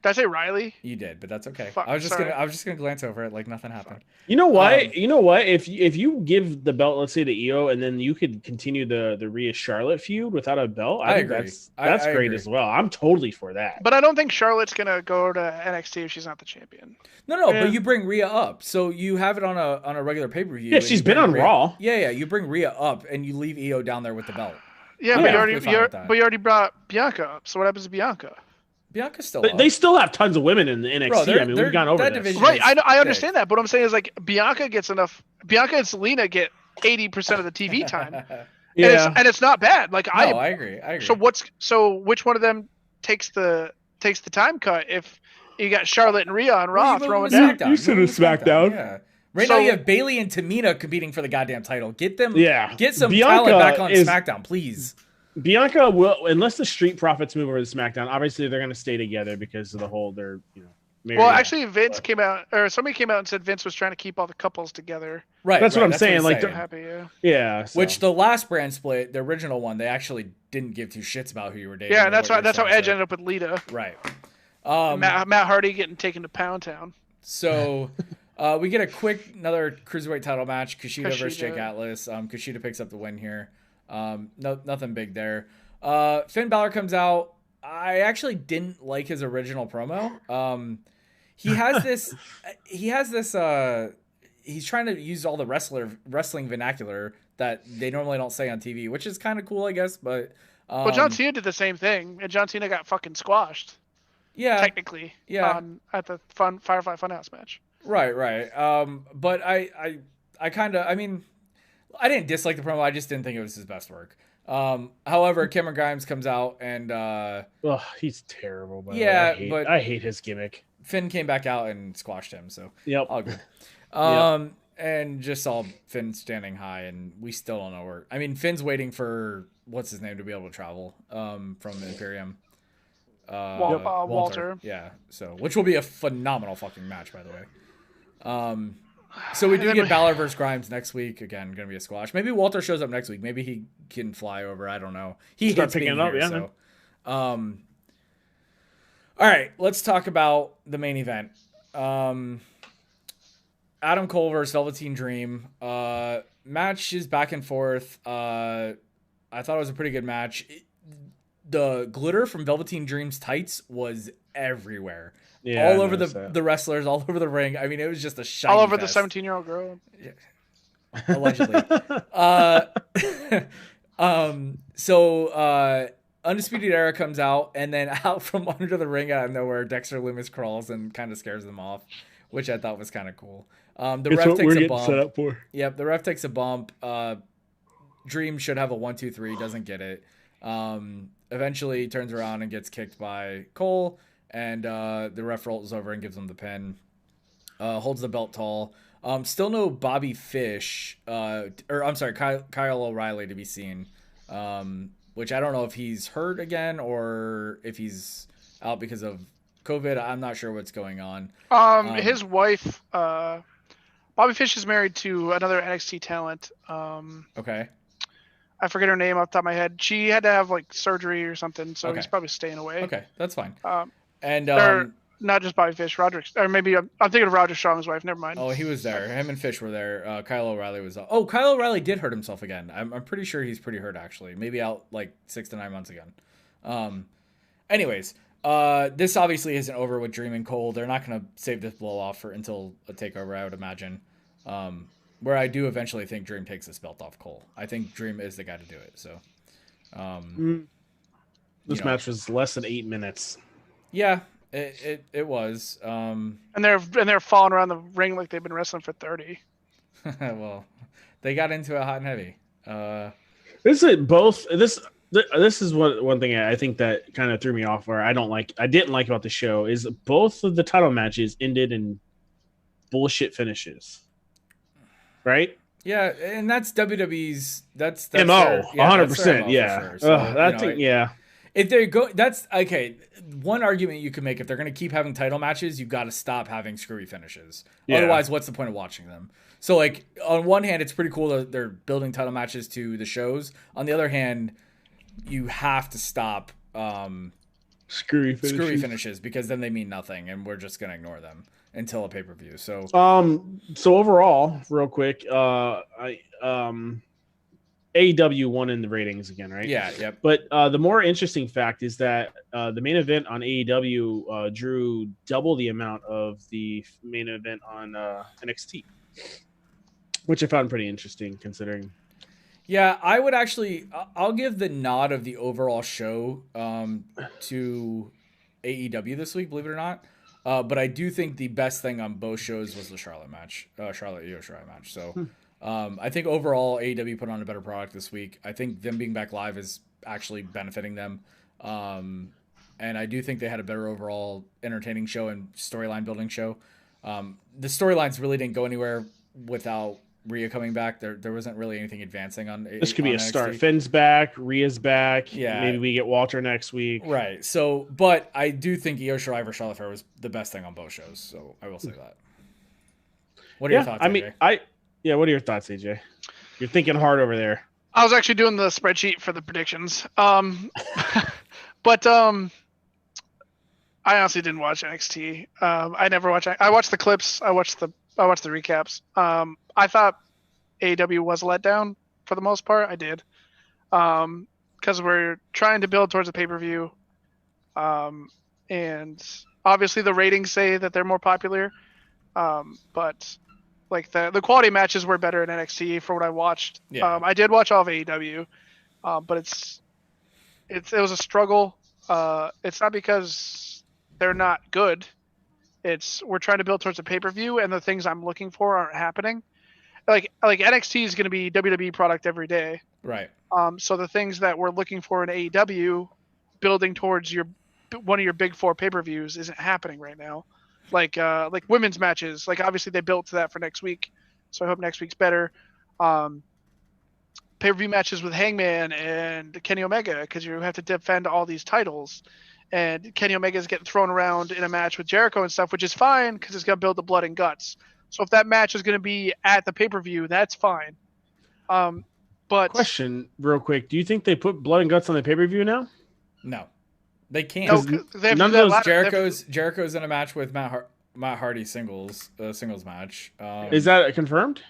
Did I say Riley? You did, but that's okay. Fuck, I was just gonna glance over it like nothing happened. You know what? If you give the belt, let's say to Io, and then you could continue the Rhea Charlotte feud without a belt, I think agree. That's I great agree. as well. I'm totally for that. But I don't think Charlotte's gonna go to NXT if she's not the champion. No, but you bring Rhea up, so you have it on a regular pay per view. Yeah, she's been on Raw. Yeah, you bring Rhea up and you leave Io down there with the belt. Yeah, but you already brought Bianca up. So what happens to Bianca? Bianca's still. They still have tons of women in the NXT. We've gone over this. Right, I understand that, but what I'm saying is like Bianca gets enough. Bianca and Selena get 80% of the TV time. Yeah, and it's not bad. Like I agree. So which one of them takes the time cut if you got Charlotte and Rhea on Raw throwing down? You sit in SmackDown. Yeah. Right now you have Bayley and Tamina competing for the goddamn title. Get them. Yeah. Get some Bianca talent back on SmackDown, please. Bianca will, unless the Street Profits move over to SmackDown. Obviously, they're going to stay together because of the whole. They're married. Well, actually, Vince came out, or somebody came out and said Vince was trying to keep all the couples together. Right. That's what I'm saying. Like, they're happy. Yeah. So. Which the last brand split, the original one, they actually didn't give two shits about who you were dating. Yeah, that's how Edge ended up with Lita. Right. Matt Hardy getting taken to Pound Town. So. We get another cruiserweight title match. Kushida versus Jake Atlas. Kushida picks up the win here. Nothing big there. Finn Balor comes out. I actually didn't like his original promo. He has this. He's trying to use all the wrestling vernacular that they normally don't say on TV, which is kind of cool, I guess. But well, John Cena did the same thing, and John Cena got fucking squashed. Yeah, technically. Yeah. At the Firefly Funhouse match. Right. But I kind of, I mean, I didn't dislike the promo. I just didn't think it was his best work. However, Cameron Grimes comes out and he's terrible. By yeah, the way. but I hate his gimmick. Finn came back out and squashed him, so yep, all good. And just saw Finn standing high, and we still don't know where. I mean, Finn's waiting for what's his name to be able to travel from Imperium. Walter. Yeah, so which will be a phenomenal fucking match, by the way. So we do get Balor versus Grimes next week. Again, gonna be a squash. Maybe Walter shows up next week. Maybe he can fly over. I don't know. He hates being here, so. All right, let's talk about the main event. Adam Cole versus Velveteen Dream. Match is back and forth. I thought it was a pretty good match. The glitter from Velveteen Dream's tights was everywhere. Yeah, all over the wrestlers, all over the ring. I mean, it was just a shiny all over fest. The 17-year-old girl. Yeah. Allegedly. So Undisputed Era comes out, and then out from under the ring out of nowhere, Dexter Lumis crawls and kind of scares them off, which I thought was kind of cool. The ref takes a bump. Set up for. Yep, the ref takes a bump. Dream should have a 1-2-3, doesn't get it. Eventually turns around and gets kicked by Cole, and the ref rolls over and gives him the pin. Holds the belt tall. Still no Bobby Fish, Kyle O'Reilly to be seen. Which I don't know if he's hurt again or if he's out because of COVID. I'm not sure what's going on. His wife, Bobby Fish, is married to another NXT talent. Okay. I forget her name off the top of my head. She had to have like surgery or something, so he's probably staying away. Okay, that's fine. And not just Bobby Fish, Roderick, or maybe I'm thinking of Roderick Strong's wife. Never mind. Oh, he was there. Him and Fish were there. Kyle O'Reilly was. Kyle O'Reilly did hurt himself again. I'm pretty sure he's pretty hurt actually. Maybe out like 6 to 9 months again. Anyways, this obviously isn't over with Dream and Cole. They're not going to save this blow off until a takeover, I would imagine. Where I do eventually think Dream takes this belt off Cole. I think Dream is the guy to do it. So, this match was less than 8 minutes. Yeah. It was. And they're falling around the ring like they've been wrestling for 30. Well, they got into it hot and heavy. This is one thing I think that kind of threw me off, where I didn't like about the show, is both of the title matches ended in bullshit finishes. Right? Yeah, and that's WWE's that's MO, 100%. Yeah. So, yeah. If they go, that's okay. One argument you can make, if they're going to keep having title matches, you got to stop having screwy finishes. Yeah. Otherwise, what's the point of watching them? So, like, on one hand, it's pretty cool that they're building title matches to the shows. On the other hand, you have to stop screwy finishes, because then they mean nothing, and we're just going to ignore them until a pay-per-view. So, overall, real quick, AEW won in the ratings again, right? Yeah, yep. But the more interesting fact is that the main event on AEW drew double the amount of the main event on NXT, which I found pretty interesting considering. Yeah, I would actually, I'll give the nod of the overall show to AEW this week, believe it or not. But I do think the best thing on both shows was the Charlotte match, Charlotte Io Shirai match. So. I think overall AEW put on a better product this week. I think them being back live is actually benefiting them. And I do think they had a better overall entertaining show and storyline building show. The storylines really didn't go anywhere without Rhea coming back. There wasn't really anything advancing on this could be a NXT. Start. Finn's back, Rhea's back. Yeah. Maybe we get Walter next week. Right. So, but I do think Io Shirai versus Charlotte Flair was the best thing on both shows. So I will say that. What are your thoughts, AJ? What are your thoughts, AJ? You're thinking hard over there. I was actually doing the spreadsheet for the predictions. But I honestly didn't watch NXT. I never watched. I watched the clips. I watched the recaps. I thought AEW was a letdown for the most part. I did, because we're trying to build towards a pay-per-view, and obviously the ratings say that they're more popular, but. Like the quality matches were better in NXT for what I watched. Yeah. I did watch all of AEW, but it was a struggle. It's not because they're not good. We're trying to build towards a pay-per-view, and the things I'm looking for aren't happening. like NXT is going to be WWE product every day. Right. So the things that we're looking for in AEW, building towards one of your big 4 pay-per-views, isn't happening right now. Like women's matches, like obviously they built to that for next week, so I hope next week's better. Pay-per-view matches with Hangman and Kenny Omega, because you have to defend all these titles, and Kenny Omega is getting thrown around in a match with Jericho and stuff, which is fine because it's going to build the blood and guts. So if that match is going to be at the pay-per-view, that's fine. But question real quick, do you think they put blood and guts on the pay-per-view now? No, they can't. No, they have none to do of that those Jericho's in a match with Matt Hardy singles match. Is that confirmed?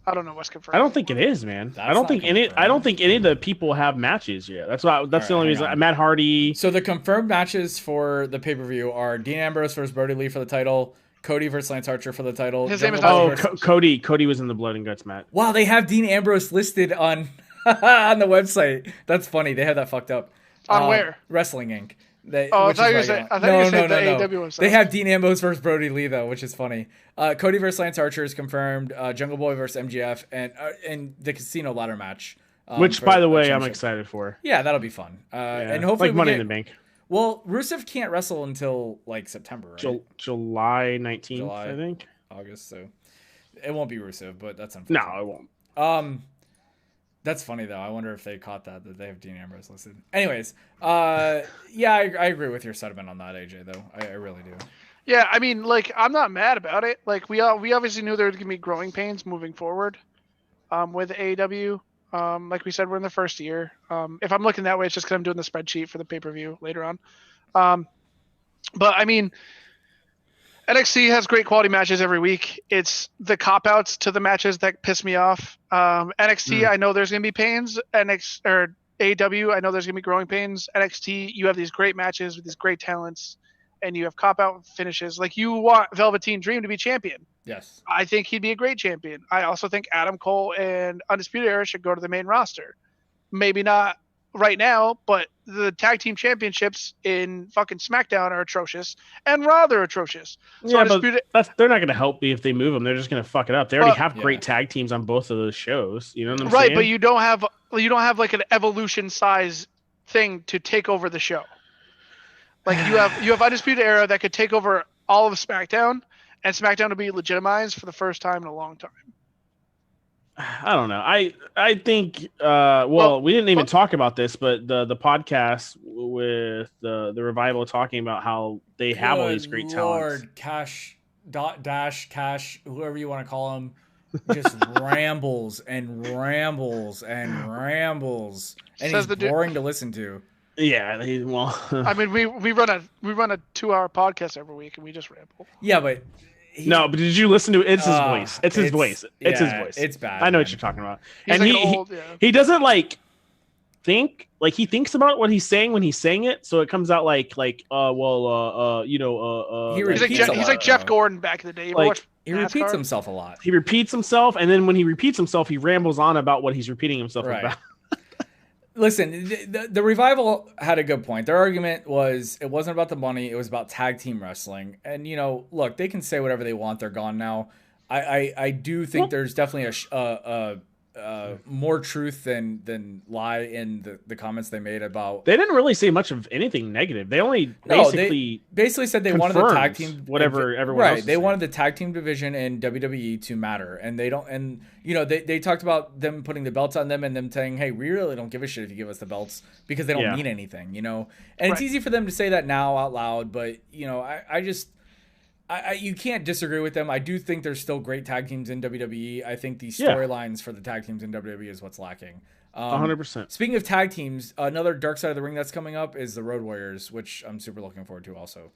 I don't know what's confirmed. I don't think it is, man. That's I don't not think any of the people have matches yet. That's the only reason. Matt Hardy. So the confirmed matches for the pay-per-view are Dean Ambrose versus Brody Lee for the title, Cody versus Lance Archer for the title. His name is Cody. Cody was in the blood and guts match. Wow, they have Dean Ambrose listed on on the website. That's funny. They have that fucked up. On where? Wrestling Inc. I thought you were saying the AEW website. They have Dean Ambrose versus Brody Lee though, which is funny. Cody versus Lance Archer is confirmed. Jungle Boy versus MGF and the Casino ladder match. Which, by the way, I'm excited for. Yeah, that'll be fun. And hopefully Money in the Bank. Well, Rusev can't wrestle until like September, right? July 19th, I think. August, so it won't be Rusev, but that's unfortunate. No, it won't. That's funny though. I wonder if they caught that they have Dean Ambrose listed. Anyways, yeah, I agree with your sentiment on that, AJ. Though I really do. Yeah, I mean, like I'm not mad about it. Like we obviously knew there was gonna be growing pains moving forward, with AEW. Like we said, we're in the first year. If I'm looking that way, it's just because I'm doing the spreadsheet for the pay-per-view later on. But I mean, NXT has great quality matches every week. It's the cop-outs to the matches that piss me off. NXT, I know there's going to be pains. AEW, I know there's going to be growing pains. NXT, you have these great matches with these great talents, and you have cop-out finishes. Like, you want Velveteen Dream to be champion. Yes. I think he'd be a great champion. I also think Adam Cole and Undisputed Era should go to the main roster. Maybe not right now, but the tag team championships in fucking SmackDown are atrocious, and Raw they're atrocious. So but they're not going to help me if they move them. They're just going to fuck it up. They already have great tag teams on both of those shows. You know what I'm saying? Right, but you don't have like an Evolution size thing to take over the show. Like you have Undisputed Era that could take over all of SmackDown, and SmackDown will be legitimized for the first time in a long time. I don't know. I think we didn't even talk about this, but the podcast with the Revival talking about how they have all these great talents. Cash, whoever you want to call him, just rambles and rambles and rambles, and he's boring to listen to. Yeah, I mean, we run a 2-hour podcast every week, and we just ramble. Yeah, but. But did you listen to it? It's his voice. It's his voice. It's his voice. It's bad. I know what you're talking about. He's and he doesn't think he thinks about what he's saying when he's saying it, so it comes out he's like Jeff Gordon back in the day. He repeats himself a lot. He repeats himself, and then when he repeats himself, he rambles on about what he's repeating himself about. Listen, the Revival had a good point. Their argument was it wasn't about the money; it was about tag team wrestling. And look, they can say whatever they want. They're gone now. I do think there's definitely more truth than lie in the comments they made about. They didn't really say much of anything negative. They only basically said they wanted the tag team, whatever everyone else. They wanted the tag team division in WWE to matter, and they don't. And they talked about them putting the belts on them and them saying, "Hey, we really don't give a shit if you give us the belts because they don't mean anything." And it's easy for them to say that now out loud, but you can't disagree with them. I do think there's still great tag teams in WWE. I think the storylines for the tag teams in WWE is what's lacking. 100%. Speaking of tag teams, another Dark Side of the Ring that's coming up is the Road Warriors, which I'm super looking forward to also.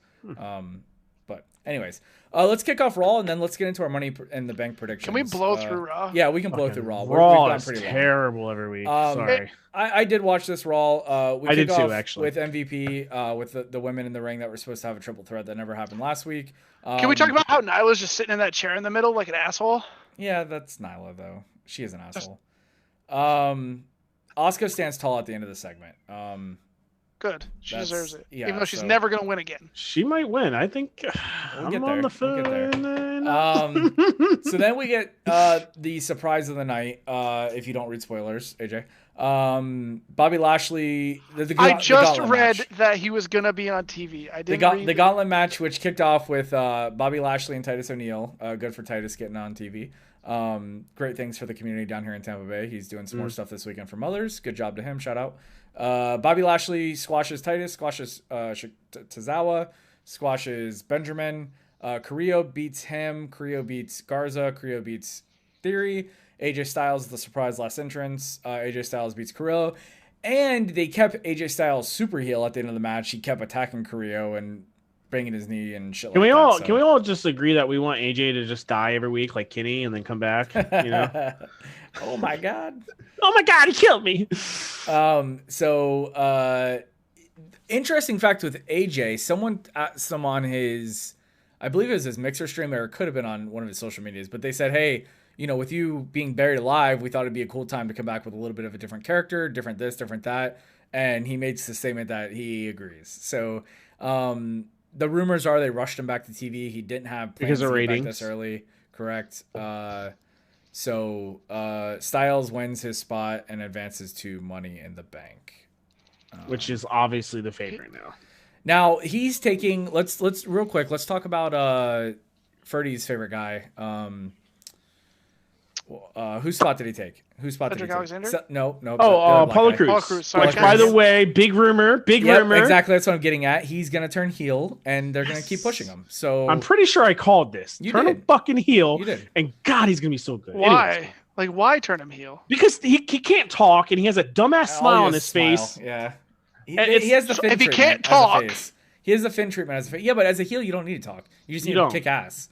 But anyways, let's kick off Raw, and then let's get into our Money in the Bank predictions. Can we blow through Raw? Yeah, we can blow through Raw. Raw is terrible every week. Sorry. I did watch this Raw. We kicked off actually. with MVP, with the women in the ring that were supposed to have a triple threat that never happened last week. Can we talk about how Nyla's just sitting in that chair in the middle like an asshole? Yeah, that's Nyla, though. She is an asshole. Asuka stands tall at the end of the segment. Good. She deserves it. Yeah, even though she's never going to win again. She might win. I think we'll get there. So then we get the surprise of the night. If you don't read spoilers, AJ. Bobby Lashley. I just read that he was gonna be on TV. I didn't read the gauntlet match, which kicked off with Bobby Lashley and Titus O'Neil. Good for Titus getting on TV. Great things for the community down here in Tampa Bay. He's doing some more stuff this weekend for mothers. Good job to him. Shout out. Bobby Lashley squashes Titus, squashes Tozawa, squashes Benjamin. Carrillo beats him. Carrillo beats Garza. Carrillo beats Theory. AJ Styles, the surprise last entrance. AJ Styles beats Carrillo. And they kept AJ Styles super heel at the end of the match. He kept attacking Carrillo and banging his knee and shit Can we all just agree that we want AJ to just die every week like Kenny and then come back? You know? Oh my god. Oh my god, he killed me. Interesting fact with AJ, someone asked him on his, I believe it was his Mixer stream, or it could have been on one of his social medias, but they said, hey, you know, with you being buried alive, we thought it'd be a cool time to come back with a little bit of a different character, different this, different that. And he makes the statement that he agrees. So the rumors are they rushed him back to TV. He didn't have plans because of to get ratings back this early. Correct. So Styles wins his spot and advances to Money in the Bank, which is obviously the favorite now. Now he's taking. Let's real quick. Let's talk about Ferdy's favorite guy. Whose spot did he take? Whose spot did he take? Alexander? No. Apollo Crews. Which, by the way, big rumor. Exactly, that's what I'm getting at. He's gonna turn heel, and they're gonna keep pushing him. So I'm pretty sure I called this. Turn him fucking heel. You did. And God, he's gonna be so good. Why? Anyways. Like, why turn him heel? Because he can't talk, and he has a dumbass smile on his face. Yeah. He has the Finn if he treatment can't as a talk, face. He has the Finn treatment as a face. Yeah, but as a heel, you don't need to talk. You just need to kick ass.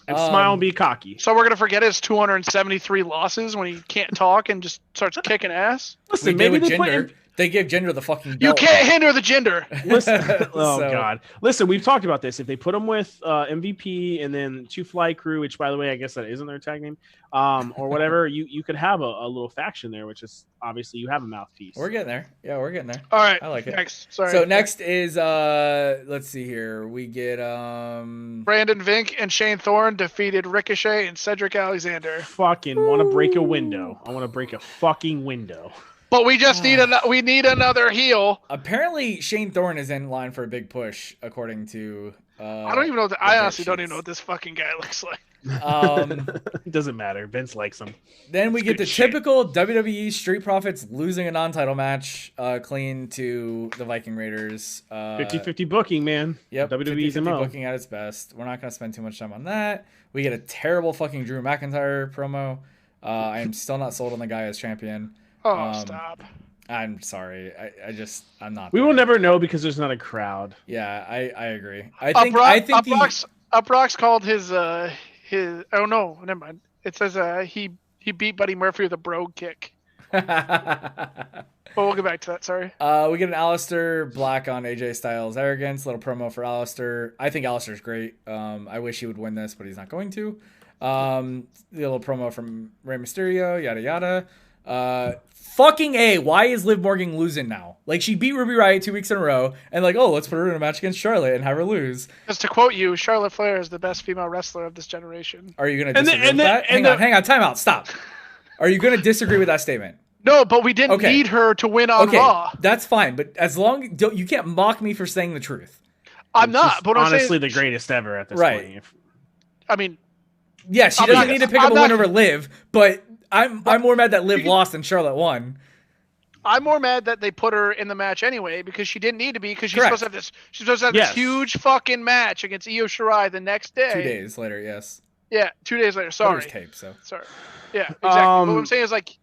And smile and be cocky. So we're going to forget his 273 losses when he can't talk and just starts kicking ass? Listen, maybe they give Jinder the fucking belt. You can't hinder the Jinder. Listen, God. Listen, we've talked about this. If they put him with MVP and then Two Fly Crew, which, by the way, I guess that isn't their tag name, or whatever, you could have a little faction there, which is obviously you have a mouthpiece. We're getting there. Yeah, we're getting there. All right. I like it. Next. Sorry. So next is, let's see here. We get Brandon Vink and Shane Thorne defeated Ricochet and Cedric Alexander. Fucking want to break a window. I want to break a fucking window. But we just need another heel. Apparently, Shane Thorne is in line for a big push, according to. I don't even know. I honestly don't even know what this fucking guy looks like. It doesn't matter. Vince likes him. Then we get the typical WWE Street Profits losing a non-title match, clean to the Viking Raiders. 50-50 booking, man. Yep, WWE's 50-50 MO. booking at its best. We're not going to spend too much time on that. We get a terrible fucking Drew McIntyre promo. I am still not sold on the guy as champion. Oh, stop. I'm sorry. I'm not. We will never know because there's not a crowd. Yeah, I agree. I think Uproxx called his oh no, never mind. It says he beat Buddy Murphy with a brogue kick. But we'll get back to that. Sorry. We get an Aleister Black on AJ Styles arrogance. Little promo for Aleister. I think Aleister's great. I wish he would win this, but he's not going to. The little promo from Rey Mysterio. Yada yada. Fucking A, why is Liv Morgan losing now? Like, she beat Ruby Riott 2 weeks in a row, and like, oh, let's put her in a match against Charlotte and have her lose. Because to quote you, Charlotte Flair is the best female wrestler of this generation. Are you going to disagree with that? Hang on, time out, stop. Are you going to disagree with that statement? No, but we didn't need her to win on Raw. That's fine, but as long you can't mock me for saying the truth. I'm not, but honestly the greatest ever at this point. I mean, yeah, she doesn't need to pick up a win over Liv, but I'm more mad that Liv lost than Charlotte won. I'm more mad that they put her in the match anyway because she didn't need to be because she's supposed to have this. She's supposed to have this huge fucking match against Io Shirai the next day. 2 days later, yes. Yeah, 2 days later. Sorry. Tape, so. Sorry. Yeah, exactly. But what I'm saying is like,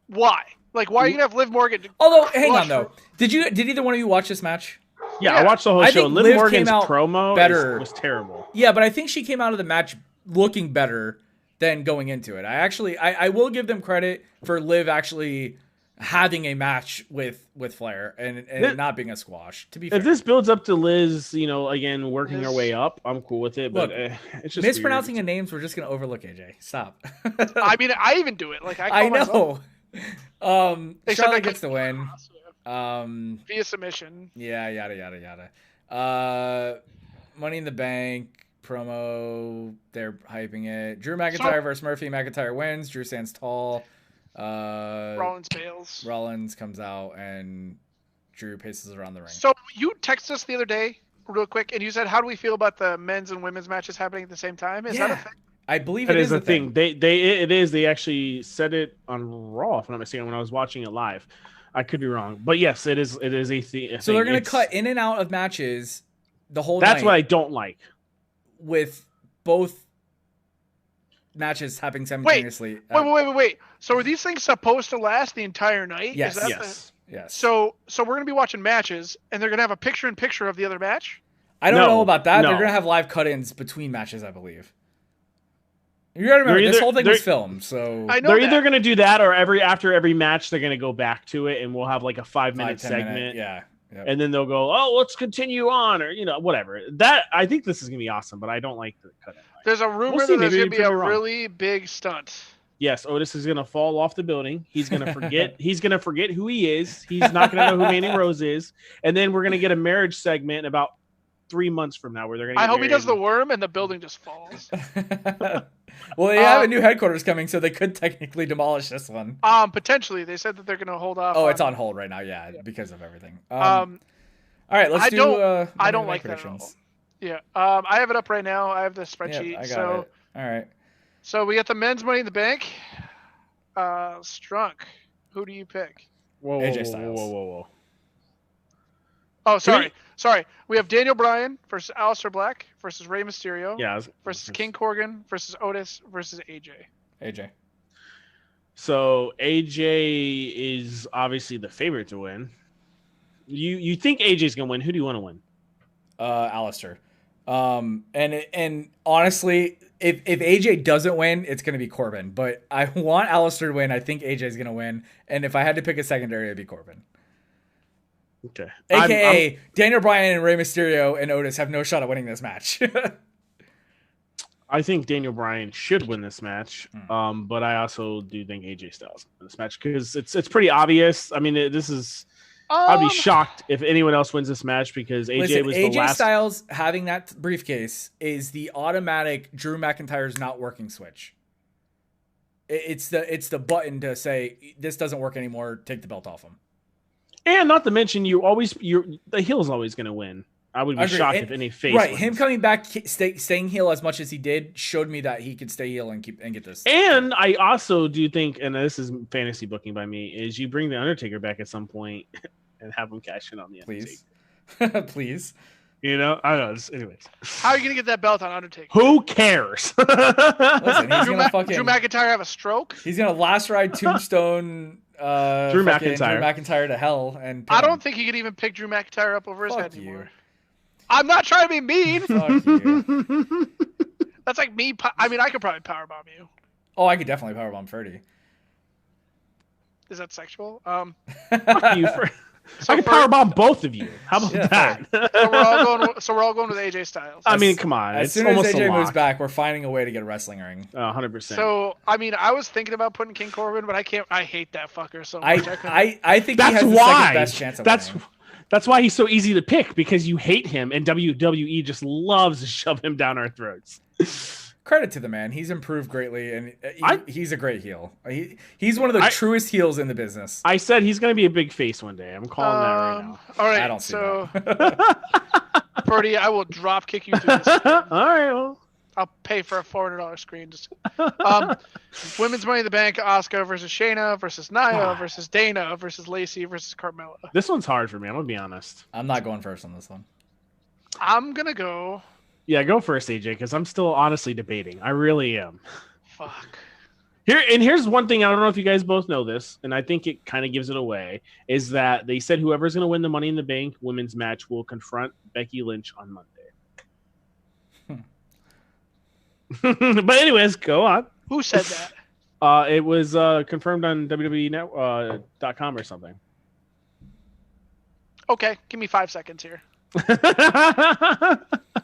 why? Like, why are you gonna have Liv Morgan? Although, hang on though, did either one of you watch this match? Yeah, I watched the whole show. Liv Morgan's promo was terrible. Yeah, but I think she came out of the match looking better than going into it. I will give them credit for Liv actually having a match with Flair and it not being a squash. To be fair, if this builds up to Liz, again working her way up, I'm cool with it. But it's just mispronouncing the names. We're just gonna overlook AJ. Stop. I mean, I even do it. Like I know. Charlotte gets the win. Via submission. Yeah, yada yada yada. Money in the Bank promo. They're hyping it. Drew McIntyre versus Murphy. McIntyre wins. Drew stands tall. Rollins bails. Rollins comes out and Drew paces around the ring. So you texted us the other day, real quick, and you said, "How do we feel about the men's and women's matches happening at the same time?" Is that a thing? I believe it is a thing. It is. They actually said it on Raw, if I'm not mistaken, when I was watching it live. I could be wrong, but yes, it is. It is a thing. So they're going to cut in and out of matches the whole That's night. what I don't like. With both matches happening simultaneously. Wait. So are these things supposed to last the entire night? Yes. Yes. So we're going to be watching matches, and they're going to have a picture-in-picture of the other match? I don't know about that. No. They're going to have live cut-ins between matches, I believe. You gotta remember, this whole thing was filmed, so they're either going to do that, or after every match, they're going to go back to it, and we'll have like a 5-minute segment. Yeah. Yep. And then they'll go, "Oh, let's continue on," or whatever. That I think this is going to be awesome, but I don't like the cut-in. There's a rumor that there's going to be a really big stunt. Yes, Otis is going to fall off the building. He's going to forget. He's going to forget who he is. He's not going to know who Mandy Rose is, and then we're going to get a marriage segment about 3 months from now where they're going to. I hope he does the worm and the building just falls. Well, they have a new headquarters coming, so they could technically demolish this one. Potentially, they said that they're going to hold off. Oh, it's on hold right now, yeah, because of everything. All right, let's do. I don't like that at all. Yeah, I have it up right now. I have the spreadsheet. Yeah, I got it. All right. So we got the men's Money in the Bank. Strunk. Who do you pick? AJ Styles. Whoa. Oh, sorry. We have Daniel Bryan versus Aleister Black versus Rey Mysterio. Yeah. Versus King Corgan versus Otis versus AJ. So AJ is obviously the favorite to win. You think AJ's gonna win? Who do you want to win? Aleister. And honestly, if AJ doesn't win, it's gonna be Corbin. But I want Aleister to win. I think AJ's gonna win. And if I had to pick a secondary, it'd be Corbin. Okay. AKA Daniel Bryan and Rey Mysterio and Otis have no shot at winning this match. I think Daniel Bryan should win this match, but I also do think AJ Styles win this match because it's pretty obvious. I mean, this is. I'd be shocked if anyone else wins this match because AJ was the last. AJ Styles having that briefcase is the automatic Drew McIntyre's not working switch. It's the button to say this doesn't work anymore. Take the belt off him. And not to mention, the heel's always going to win. I would be shocked if any face. Right, wins. him coming back, staying heel as much as he did, showed me that he could stay heel and get this. And I also do think, and this is fantasy booking by me, is you bring the Undertaker back at some point and have him cash in on the Undertaker. Please. I don't know. Anyways, how are you gonna get that belt on Undertaker? Who cares? Listen, he's Drew McIntyre have a stroke? He's gonna last ride Tombstone. Drew McIntyre to hell, and I don't think he could even pick Drew McIntyre up over his head anymore. I'm not trying to be mean. Fuck you. That's like me. I mean, I could probably powerbomb you. Oh, I could definitely powerbomb Ferdy. Is that sexual? Fuck you. I could powerbomb both of you. How about that? So we're all going with AJ Styles. I mean, come on. As soon as AJ moves back, we're finding a way to get a wrestling ring. 100%. So I mean, I was thinking about putting King Corbin, but I can't. I hate that fucker so much. I think he has the second best chance of winning. That's why he's so easy to pick, because you hate him, and WWE just loves to shove him down our throats. Credit to the man. He's improved greatly, and he's a great heel. He's one of the truest heels in the business. I said he's going to be a big face one day. I'm calling that right now. All right, I don't see that. Purdy, I will drop kick you through this. All right, well. I'll pay for a $400 screen. Just women's Money in the Bank: Asuka versus Shayna versus Nia versus Dana versus Lacey versus Carmella. This one's hard for me. I'm gonna be honest. I'm not going first on this one. I'm gonna go. Yeah, go first, AJ, because I'm still honestly debating. I really am. Fuck. Here's one thing. I don't know if you guys both know this, and I think it kind of gives it away. Is that they said whoever's gonna win the Money in the Bank women's match will confront Becky Lynch on Monday. But anyways, go on. Who said that? It was confirmed on WWE.com or something. Okay, give me 5 seconds here.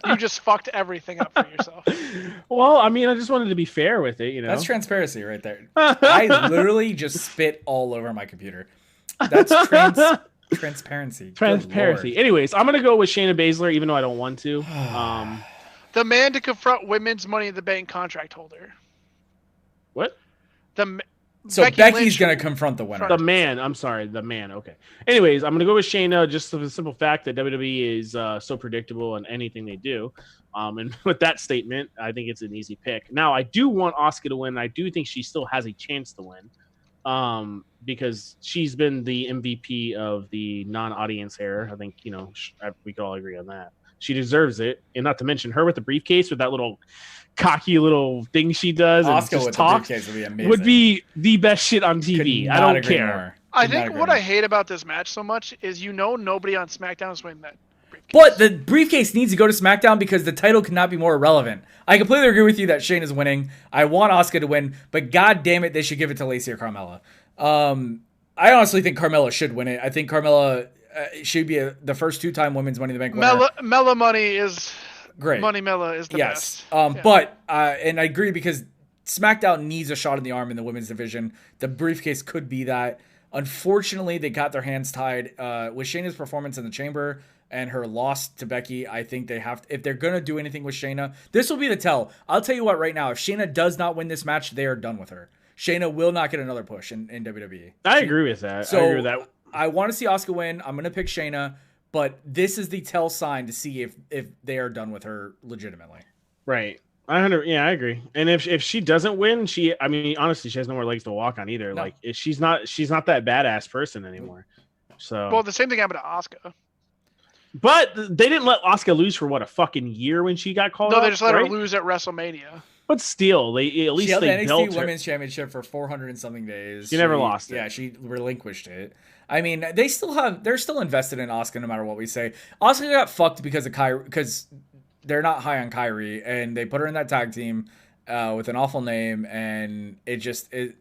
You just fucked everything up for yourself. Well, I mean, I just wanted to be fair with it, That's transparency right there. I literally just spit all over my computer. That's transparency. Transparency. Anyways, I'm gonna go with Shayna Baszler, even though I don't want to. The man to confront women's Money in the Bank contract holder. What? So Becky's going to confront the winner. The man. I'm sorry. The man. Okay. Anyways, I'm going to go with Shayna just for the simple fact that WWE is so predictable in anything they do. And with that statement, I think it's an easy pick. Now, I do want Asuka to win. I do think she still has a chance to win because she's been the MVP of the non-audience era. I think, we could all agree on that. She deserves it. And not to mention her with the briefcase with that little cocky little thing she does and just talks would be the best shit on TV. I don't care. More. I think what I hate about this match so much is nobody on SmackDown is winning that briefcase. But the briefcase needs to go to SmackDown because the title cannot be more irrelevant. I completely agree with you that Shane is winning. I want Asuka to win, but god damn it, they should give it to Lacey or Carmella. I honestly think Carmella should win it. I think Carmella should be the first two-time women's Money in the Bank winner. Mella Money is... Great. Money Mella is the best. But and I agree because SmackDown needs a shot in the arm in the women's division. The briefcase could be that. Unfortunately, they got their hands tied with Shayna's performance in the Chamber and her loss to Becky. I think they have if they're gonna do anything with Shayna, this will be the tell. I'll tell you what right now, if Shayna does not win this match, they are done with her. Shayna will not get another push in WWE. I agree with that. So I agree with that. I want to see Asuka win. I'm gonna pick Shayna. But this is the tell sign to see if they are done with her legitimately. Right. I agree. And if she doesn't win, honestly, she has no more legs to walk on either. No. Like she's not that badass person anymore. So well, the same thing happened to Asuka. But they didn't let Asuka lose for a fucking year when she got called. No, they just let her lose at WrestleMania. But still, she held the NXT Women's Championship for 400 and something days. She never lost it. Yeah, she relinquished it. I mean, they're still invested in Asuka no matter what we say. Asuka got fucked because of Kyrie, because they're not high on Kyrie, and they put her in that tag team with an awful name, and it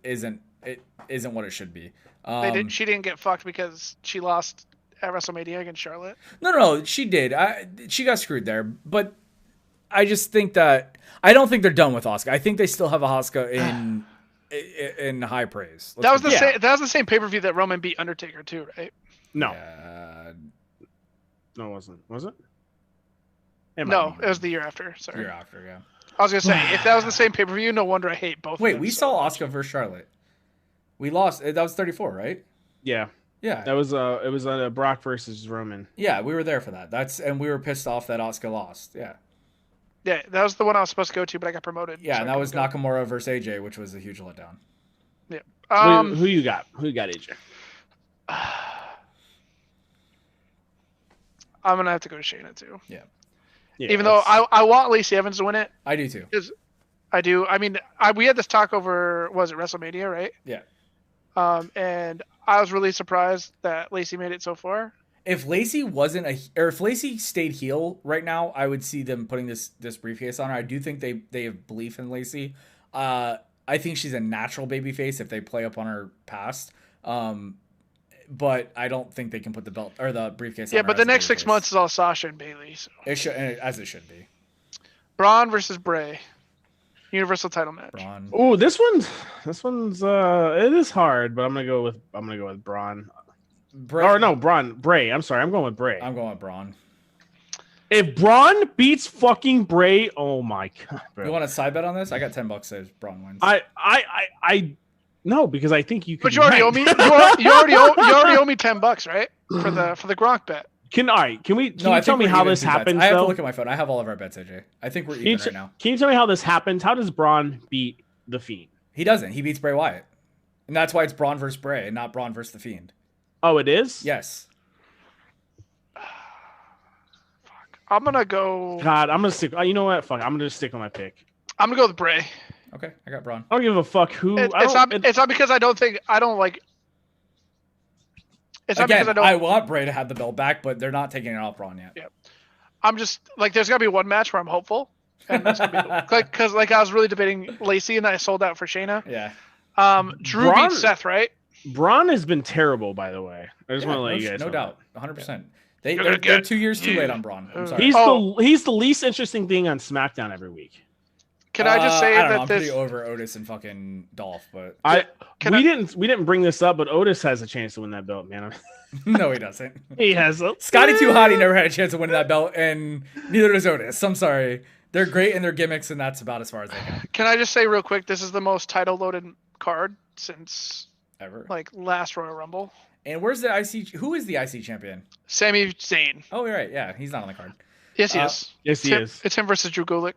isn't what it should be. She didn't get fucked because she lost at WrestleMania against Charlotte. No, she did. She got screwed there, but I just think that I don't think they're done with Asuka. I think they still have a Asuka in high praise. That was the same pay-per-view that Roman beat Undertaker too, right? No. No, it wasn't. Was it? No, it was the year after. Sorry. Year after, yeah. I was gonna say if that was the same pay-per-view, no wonder I hate both. Wait, we saw Asuka versus Charlotte. We lost. That was 34, right? Yeah. Yeah. That was it was Brock versus Roman. Yeah, we were there for that. And we were pissed off that Asuka lost. Yeah. Yeah, that was the one I was supposed to go to, but I got promoted. Yeah, so and that was Nakamura versus AJ, which was a huge letdown. Yeah. Who you got? Who you got, AJ? I'm gonna have to go to Shayna too. Yeah. Even though I want Lacey Evans to win it. I do too. I do. I mean, we had this talk over WrestleMania, right? Yeah. And I was really surprised that Lacey made it so far. If Lacey if Lacey stayed heel right now, I would see them putting this briefcase on her. I do think they have belief in Lacey. I think she's a natural babyface if they play up on her past. But I don't think they can put the belt or the briefcase on her. Yeah, but the next 6 months is all Sasha and Bayley. So. It should, as it should be. Braun versus Bray. Universal title match. Braun. Oh, this one's it is hard, but I'm gonna go with Braun. Bray. I'm sorry, I'm going with Bray. I'm going with Braun. If Braun beats fucking Bray, oh my god, bro. You want a side bet on this? I got $10 if Braun wins. I no, because I think you can. But you already owe me. You already owe me $10, right? For the Gronk bet. Can you tell me how this happens? I have to look at my phone. I have all of our bets, AJ. I think we're even right now. Can you tell me how this happens? How does Braun beat the Fiend? He doesn't. He beats Bray Wyatt, and that's why it's Braun versus Bray and not Braun versus the Fiend. Oh, it is? Yes. Fuck. I'm gonna go. God, I'm gonna stick. You know what? Fuck. I'm gonna just stick on my pick. I'm gonna go with Bray. Okay, I got Braun. I don't give a fuck who. It's not because I don't like. It's not because I want Bray to have the belt back, but they're not taking it off Braun yet. Yeah, I'm just like there's gotta be one match where I'm hopeful, and that's gonna be because I was really debating Lacey and I sold out for Shayna. Yeah. Drew beats Seth, right? Braun has been terrible, by the way. I just want to let you guys know. No doubt, 100%. They're 2 years too late on Braun. I'm sorry. He's the least interesting thing on SmackDown every week. Can I just say I'm pretty over Otis and fucking Dolph, but we didn't bring this up, but Otis has a chance to win that belt, man. No, he doesn't. He has. Scotty Too Hottie never had a chance to win that belt, and neither does Otis. I'm sorry. They're great in their gimmicks, and that's about as far as they go. Can I just say real quick, this is the most title-loaded card since ever, like last Royal Rumble. And where's the IC? Who is the IC champion? Sami Zayn. Oh, you're right. Yeah, he's not on the card. Yes, he is. Yes, he is. It's him versus Drew Gulak.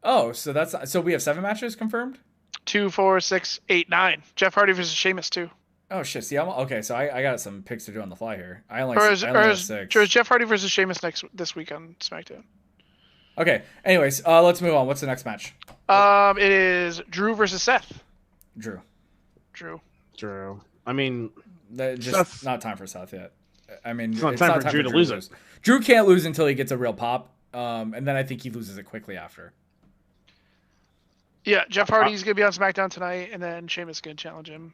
Oh, so we have 7 matches confirmed? 2, 4, 6, 8, 9. Jeff Hardy versus Sheamus too. Oh shit! See, okay. So I got some picks to do on the fly here. I only Or is have 6. Jeff Hardy versus Sheamus this week on SmackDown? Okay. Anyways, let's move on. What's the next match? It is Drew versus Seth. Drew. I mean, just not time for Seth yet. I mean, it's not time for Drew to lose it. Drew can't lose until he gets a real pop, and then I think he loses it quickly after. Yeah, Jeff Hardy's gonna be on SmackDown tonight, and then Sheamus is gonna challenge him.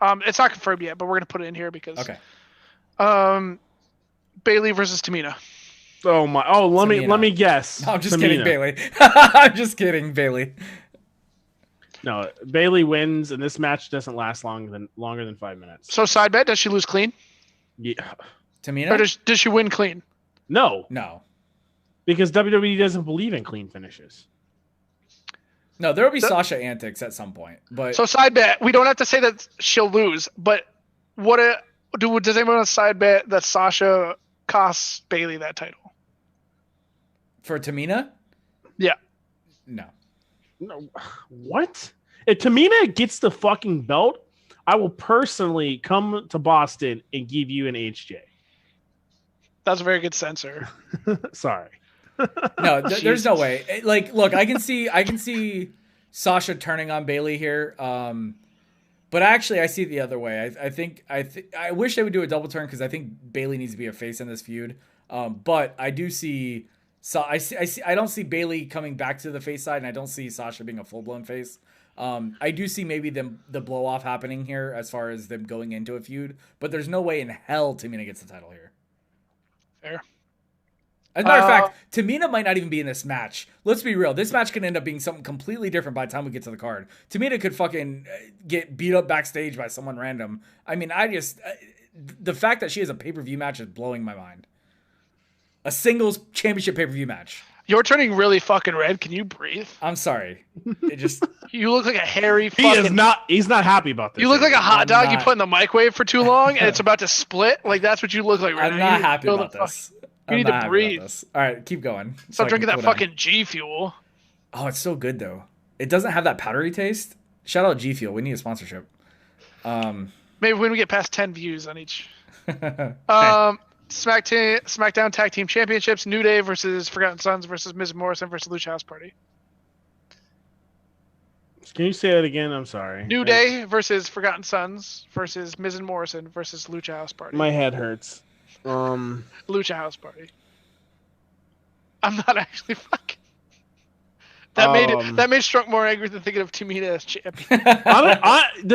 It's not confirmed yet, but we're gonna put it in here because. Okay. Bayley versus Tamina. Oh my! Oh, let me guess. No, I'm just Tamina. kidding, Bayley. I'm just kidding, Bayley. No, Bayley wins, and this match doesn't last longer than 5 minutes. So side bet: does she lose clean? Yeah. Tamina? Or does she win clean? No, because WWE doesn't believe in clean finishes. No, there will be Sasha antics at some point, but so side bet. We don't have to say that she'll lose, but does anyone want to side bet that Sasha costs Bayley that title? For Tamina? Yeah. No. What? If Tamina gets the fucking belt, I will personally come to Boston and give you an HJ. That's a very good censor. Sorry. No, there's no way. Like, look, I can see Sasha turning on Bayley here. But actually, I see it the other way. I wish they would do a double turn because I think Bayley needs to be a face in this feud. But I do see. So I don't see Bayley coming back to the face side, and I don't see Sasha being a full blown face. I do see maybe the blow off happening here as far as them going into a feud, but there's no way in hell Tamina gets the title here. Fair. As a matter of fact, Tamina might not even be in this match. Let's be real. This match could end up being something completely different by the time we get to the card. Tamina could fucking get beat up backstage by someone random. I mean, the fact that she has a pay-per-view match is blowing my mind. A singles championship pay-per-view match. You're turning really fucking red. Can you breathe? I'm sorry. It just you look like a hairy fucking... He's not happy about this. You look like a hot dog you put in the microwave for too long and it's about to split. Like that's what you look like right now. I'm not happy about this. You need to breathe. All right, keep going. Stop drinking that fucking G Fuel. Oh, it's so good though. It doesn't have that powdery taste. Shout out G Fuel. We need a sponsorship. Maybe when we get past 10 views on each. SmackDown Tag Team Championships: New Day versus Forgotten Sons versus Miz Morrison versus Lucha House Party. Can you say that again? I'm sorry. New Day versus Forgotten Sons versus Miz and Morrison versus Lucha House Party. My head hurts. Lucha House Party. I'm not actually fucking. That made Strunk more angry than thinking of Tamina as champion.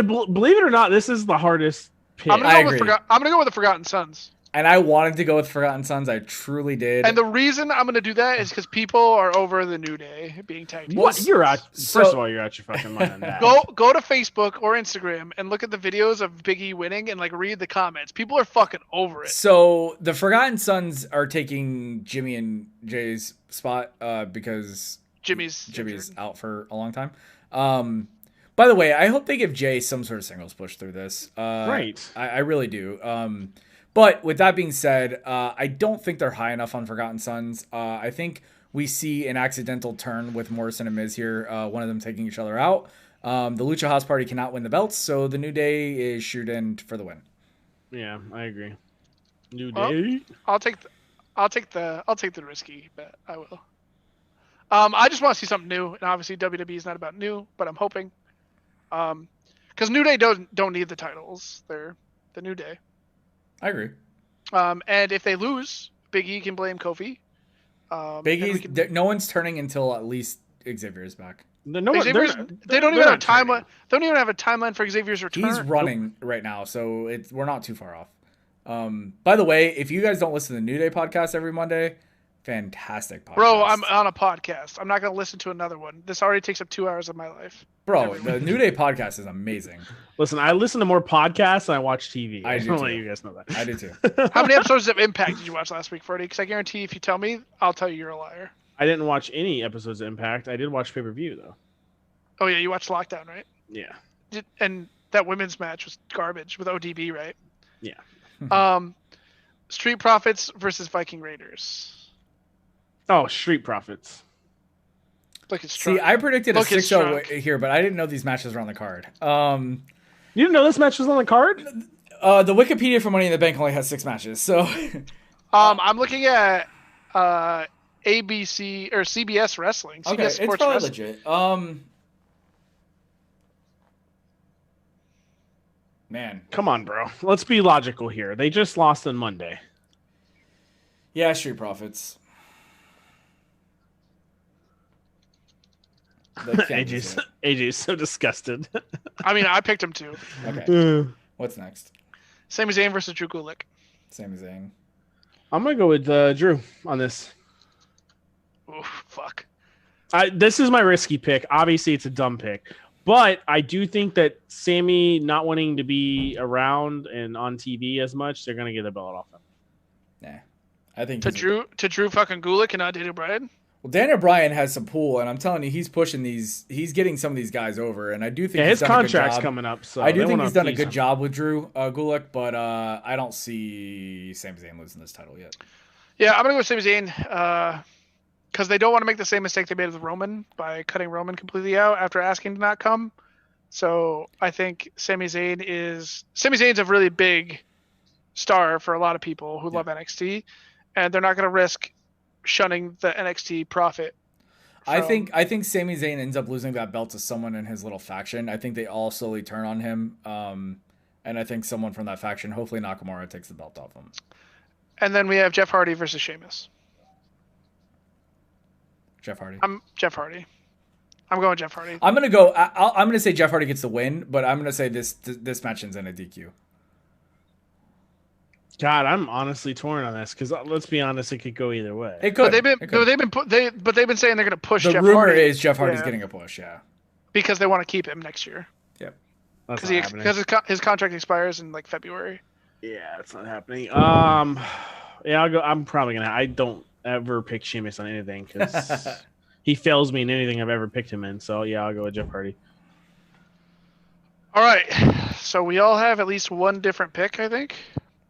Believe it or not, this is the hardest pick. I'm gonna go with the Forgotten Sons. And I wanted to go with Forgotten Sons. I truly did. And the reason I'm going to do that is because people are over the New Day being tagged. What? You're out. First of all, you're out your fucking mind on that. Go to Facebook or Instagram and look at the videos of Big E winning and like read the comments. People are fucking over it. So the Forgotten Sons are taking Jimmy and Jay's spot because Jimmy's out for a long time. By the way, I hope they give Jay some sort of singles push through this. Right. I really do. But with that being said, I don't think they're high enough on Forgotten Sons. I think we see an accidental turn with Morrison and Miz here, one of them taking each other out. The Lucha House Party cannot win the belts, so the New Day is shoot in for the win. Yeah, I agree. New Day. I'll take the risky bet. I will. I just want to see something new, and obviously WWE is not about new, but I'm hoping. Because New Day don't need the titles. They're the New Day. I agree. And if they lose, Big E can blame Kofi. Big E's, no one's turning until at least Xavier is back. They don't even have a timeline. They don't even have a timeline for Xavier's return. He's running right now, so we're not too far off. By the way, if you guys don't listen to the New Day podcast every Monday, fantastic podcast. Bro, I'm on a podcast. I'm not going to listen to another one. This already takes up 2 hours of my life. Bro, the New Day podcast is amazing. Listen, I listen to more podcasts than I watch TV. I do too. Let you guys know that. I do too. How many episodes of Impact did you watch last week, Freddie? Because I guarantee if you tell me, I'll tell you you're a liar. I didn't watch any episodes of Impact. I did watch pay-per-view though. Oh yeah, you watched Lockdown, right? Yeah. And that women's match was garbage with ODB, right? Yeah. Street Profits versus Viking Raiders. Oh, Street Profits. See, I predicted a 6-0 here, but I didn't know these matches were on the card. You didn't know this match was on the card? The Wikipedia for Money in the Bank only has 6 matches, so. I'm looking at ABC or CBS Wrestling. CBS okay, Sports it's probably Wrestling. legit. Man, come on, bro. Let's be logical here. They just lost on Monday. Yeah, Street Profits. AJ's so disgusted. I mean, I picked him too. Okay. What's next? Sami Zayn versus Drew Gulak. Sami Zayn. I'm gonna go with Drew on this. Oh fuck. This is my risky pick. Obviously, it's a dumb pick, but I do think that Sammy not wanting to be around and on TV as much, they're gonna get the belt off him. Nah, I think to Drew fucking Gulak and not Daniel Bryan. Well, Daniel Bryan has some pull, and I'm telling you, he's pushing these. He's getting some of these guys over, and I do think his contract's coming up. So I do think he's done a good job with Drew Gulak, but I don't see Sami Zayn losing this title yet. Yeah, I'm gonna go with Sami Zayn because they don't want to make the same mistake they made with Roman by cutting Roman completely out after asking to not come. So I think Sami Zayn's a really big star for a lot of people who love NXT, and they're not gonna risk shunning the NXT profit. I think Sami Zayn ends up losing that belt to someone in his little faction. I think they all slowly turn on him. And I think someone from that faction, hopefully Nakamura, takes the belt off him. And then we have Jeff Hardy versus Sheamus. Jeff Hardy. I'm Jeff Hardy. I'm going Jeff Hardy. I'm gonna go. I'm gonna say Jeff Hardy gets the win, but I'm gonna say this match ends in a DQ. God, I'm honestly torn on this because let's be honest, it could go either way. It could. But they've been saying they're going to push. The Jeff rumor Hardy. is Jeff Hardy's getting a push, because they want to keep him next year. Yep. Because his contract expires in like February. Yeah, it's not happening. Yeah, I'll go. I'm probably gonna. I don't ever pick Sheamus on anything because he fails me in anything I've ever picked him in. So yeah, I'll go with Jeff Hardy. All right, so we all have at least one different pick, I think.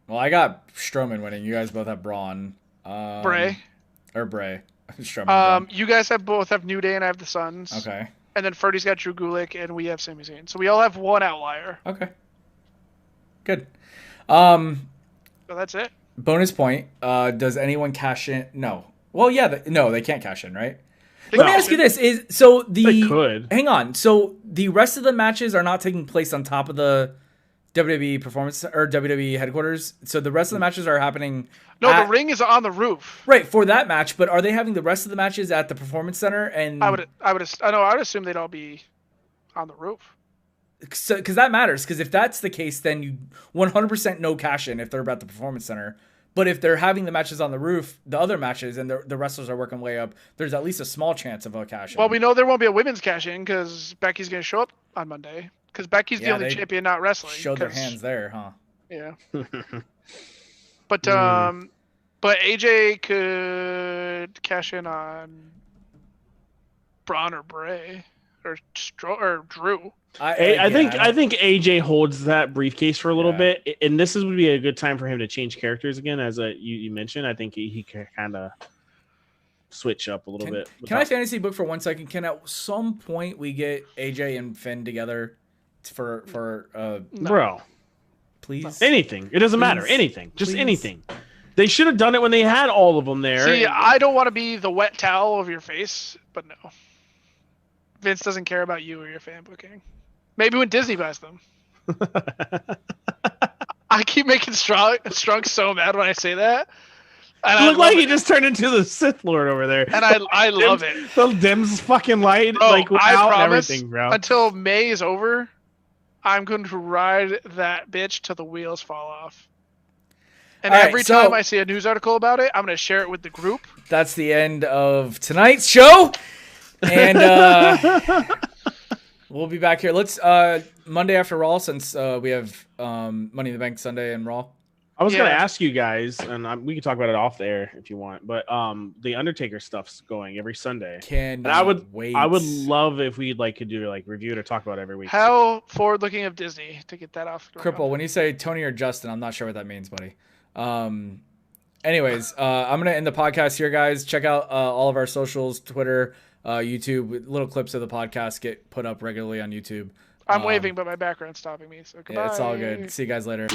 Well, I got Strowman winning. You guys both have Braun. Bray. Strowman. You guys both have New Day and I have the Suns. Okay. And then Ferdy's got Drew Gulak and we have Sami Zayn. So we all have one outlier. Okay. Good. So that's it. Bonus point. Does anyone cash in? No. Well, yeah. No, they can't cash in, right? Let me ask you this: they could. Hang on. So the rest of the matches are not taking place on top of the WWE Performance or WWE headquarters. So the rest of the matches are happening. No, the ring is on the roof. Right, for that match, but are they having the rest of the matches at the Performance Center? And I would assume they'd all be on the roof. So, because that matters. Because if that's the case, then you 100% no cash in if they're at the Performance Center. But if they're having the matches on the roof, the other matches, and the wrestlers are working way up, there's at least a small chance of a cash in. Well, we know there won't be a women's cash in because Becky's going to show up on Monday. Because Becky's the only champion not wrestling. Showed their hands there, huh? Yeah. But AJ could cash in on Braun or Bray or Drew. I think AJ holds that briefcase for a little bit, and this would be a good time for him to change characters again, as you mentioned. I think he can kind of switch up a little bit. Can I fantasy book for 1 second? Can at some point we get AJ and Finn together for bro? Please, anything. It doesn't matter. Anything, just anything. They should have done it when they had all of them there. See, I don't want to be the wet towel over your face, but no. Vince doesn't care about you or your fan booking. Maybe when Disney buys them. I keep making Strunk so mad when I say that. And it looked like he just turned into the Sith Lord over there. And I love it. The dims fucking light, bro, like without I promise, everything, bro. Until May is over, I'm going to ride that bitch till the wheels fall off. And every time I see a news article about it, I'm going to share it with the group. That's the end of tonight's show. And we'll be back here. Let's Monday after Raw, since we have Money in the Bank Sunday and Raw. I was gonna ask you guys, and we can talk about it off the air if you want. But the Undertaker stuff's going every Sunday. I would love if we could do review it or talk about it every week. How forward looking of Disney to get that off? Cripple, when you say Tony or Justin, I'm not sure what that means, buddy. Anyways, I'm gonna end the podcast here, guys. Check out all of our socials, Twitter, YouTube. Little clips of the podcast get put up regularly on YouTube. I'm waving, but my background's stopping me. So goodbye. Yeah, it's all good. See you guys later.